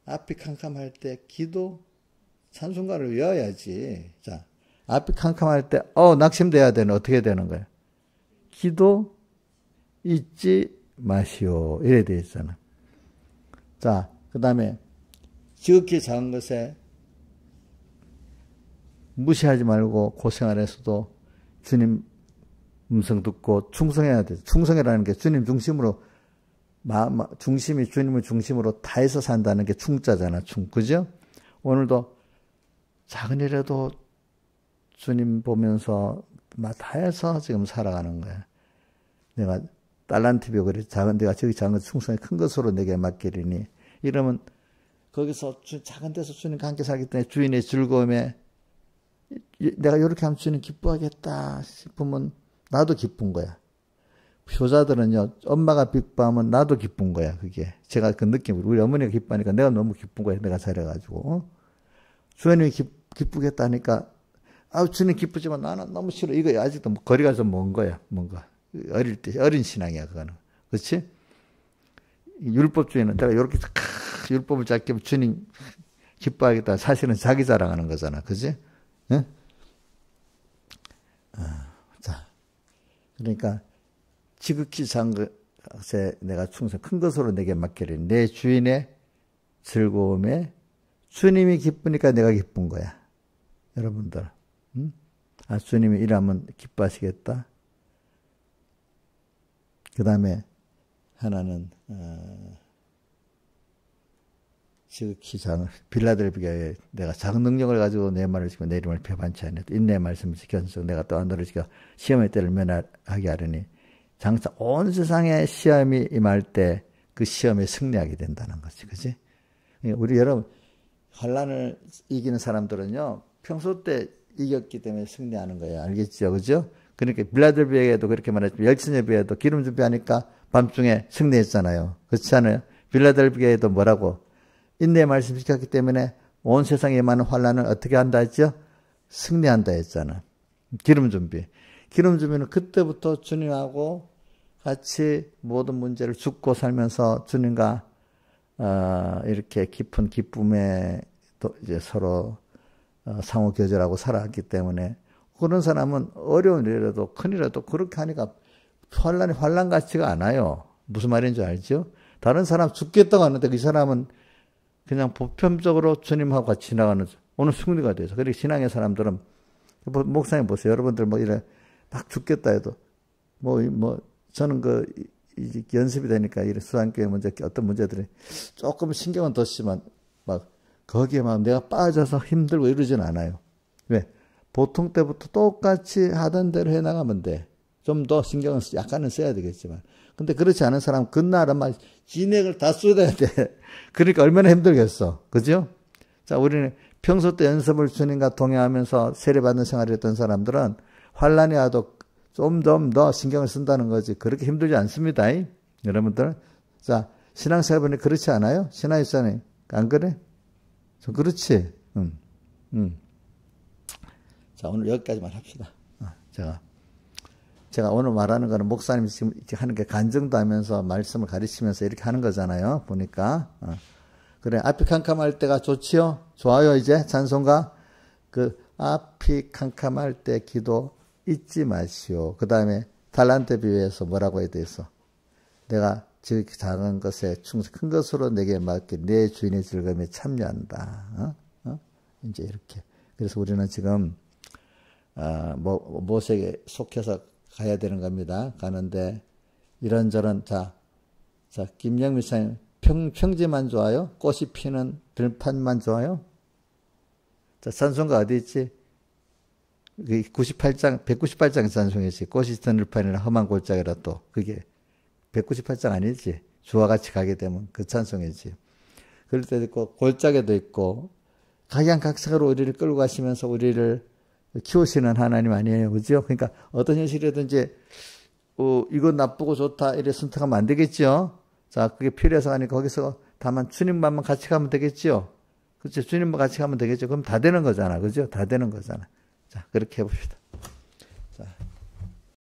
앞이 캄캄할 때 기도, 찬송가를 외워야지. 자, 앞이 캄캄할 때, 낙심돼야 되는, 어떻게 되는 거야? 기도, 잊지 마시오. 이래 돼 있잖아. 자, 그 다음에, 지극히 작은 것에 무시하지 말고 고생 안에서도 주님 음성 듣고 충성해야 돼. 충성이라는 게 주님 중심으로 중심이 주님을 중심으로 다해서 산다는 게 충자잖아. 그죠? 오늘도 작은 일에도 주님 보면서 다해서 지금 살아가는 거야. 내가 달란트 비고 그래. 내가 저기 작은 것 충성이 큰 것으로 내게 맡기리니. 이러면 거기서 작은 데서 주님과 함께 살기 때문에 주인의 즐거움에 내가 이렇게 하면 주님 기뻐하겠다 싶으면 나도 기쁜 거야. 효자들은요, 엄마가 기뻐하면 나도 기쁜 거야, 그게. 제가 그 느낌, 우리 어머니가 기뻐하니까 내가 너무 기쁜 거야, 내가 잘해가지고. 주님이 기쁘겠다니까, 주님 기쁘지만 나는 너무 싫어. 이거 아직도 거리가 좀 먼 거야, 뭔가. 어릴 때, 어린 신앙이야, 그거는. 그렇지? 율법주의는 내가 이렇게 율법을 잘 깨면 주님 기뻐하겠다. 사실은 자기 자랑하는 거잖아, 그지? 응? 자, 그러니까, 지극히 작은 것에 내가 충성, 큰 것으로 내게 맡기리니 내 주인의 즐거움에 주님이 기쁘니까 내가 기쁜 거야. 여러분들, 주님이 일하면 기뻐하시겠다. 그 다음에 하나는 지극히 작은 빌라델비아에 내가 작은 능력을 가지고 내 말을 지키고 내 이름을 배반치 않았다. 인내의 말씀을 지켜서 내가 또한 너를 지켜 시험의 때를 면하게 하려니 장차 온 세상에 시험이 임할 때 그 시험에 승리하게 된다는 거지. 그지? 우리 여러분, 환란을 이기는 사람들은요, 평소 때 이겼기 때문에 승리하는 거예요. 알겠죠? 그죠? 그러니까 빌라델비아에도 그렇게 말했지만 열천예배에도 기름 준비하니까 밤중에 승리했잖아요. 그렇지 않아요? 빌라델비아에도 뭐라고? 인내의 말씀 지켰기 때문에 온 세상에 임하는 환란을 어떻게 한다 했죠? 승리한다 했잖아. 기름 준비. 기름 준비는 그때부터 주님하고 같이 모든 문제를 죽고 살면서 주님과 이렇게 깊은 기쁨에 또 이제 서로 상호 교제하고 살아왔기 때문에 그런 사람은 어려운 일이라도 큰일이라도 그렇게 하니까 환란이 환란 같지가 않아요. 무슨 말인지 알죠? 다른 사람 죽겠다고 하는데 그 사람은 그냥 보편적으로 주님하고 같이 지나가는 오늘 승리가 돼서. 그리고 신앙의 사람들은 목사님 보세요. 여러분들 뭐 이래 막 죽겠다 해도 저는 연습이 되니까 이런 수양교회 문제 어떤 문제들이 조금 신경은 뒀지만 막 거기에 막 내가 빠져서 힘들고 이러진 않아요. 왜? 보통 때부터 똑같이 하던 대로 해나가면 돼. 좀 더 신경은 약간은 써야 되겠지만. 근데 그렇지 않은 사람은 그날은 막 진액을 다 쏟아야 돼. 그러니까 얼마나 힘들겠어. 그죠? 자, 우리는 평소 때 연습을 주님과 동행하면서 세례받는 생활을 했던 사람들은 환란이 와도 좀 더 신경을 쓴다는 거지. 그렇게 힘들지 않습니다. 여러분들. 자, 신앙생활은 그렇지 않아요? 신앙생활이 안 그래? 그렇지. 자, 오늘 여기까지만 합시다. 제가 오늘 말하는 거는 목사님이 지금 하는 게 간증도 하면서 말씀을 가르치면서 이렇게 하는 거잖아요. 보니까. 그래, 앞이 캄캄할 때가 좋지요? 좋아요, 이제? 찬송가? 앞이 캄캄할 때 기도 잊지 마시오. 그 다음에 달란트 비유에서 뭐라고 해야 돼서 내가 작은 것에 충성 큰 것으로 내게 맡기 내 주인의 즐거움에 참여한다. 이제 이렇게. 그래서 우리는 지금 모세에게 속해서 가야 되는 겁니다. 가는데 이런저런 자 김영미 사님 평지만 좋아요? 꽃이 피는 들판만 좋아요? 자, 찬송가 어디 있지? 198장 찬송이지. 꽃이 피는 들판이라 험한 골짜기라 또 그게 198장 아니지. 주와 같이 가게 되면 그 찬송이지. 그럴 때도 있고 골짜기도 있고 각양각색으로 우리를 끌고 가시면서 우리를 키우시는 하나님 아니에요. 그죠? 그러니까 어떤 현실이든지 이건 나쁘고 좋다 이래 선택하면 안 되겠죠. 자, 그게 필요해서 가니까 거기서 다만 주님만만 같이 가면 되겠죠. 그렇죠? 주님만 같이 가면 되겠죠. 그럼 다 되는 거잖아. 그죠? 다 되는 거잖아. 자, 그렇게 해봅시다.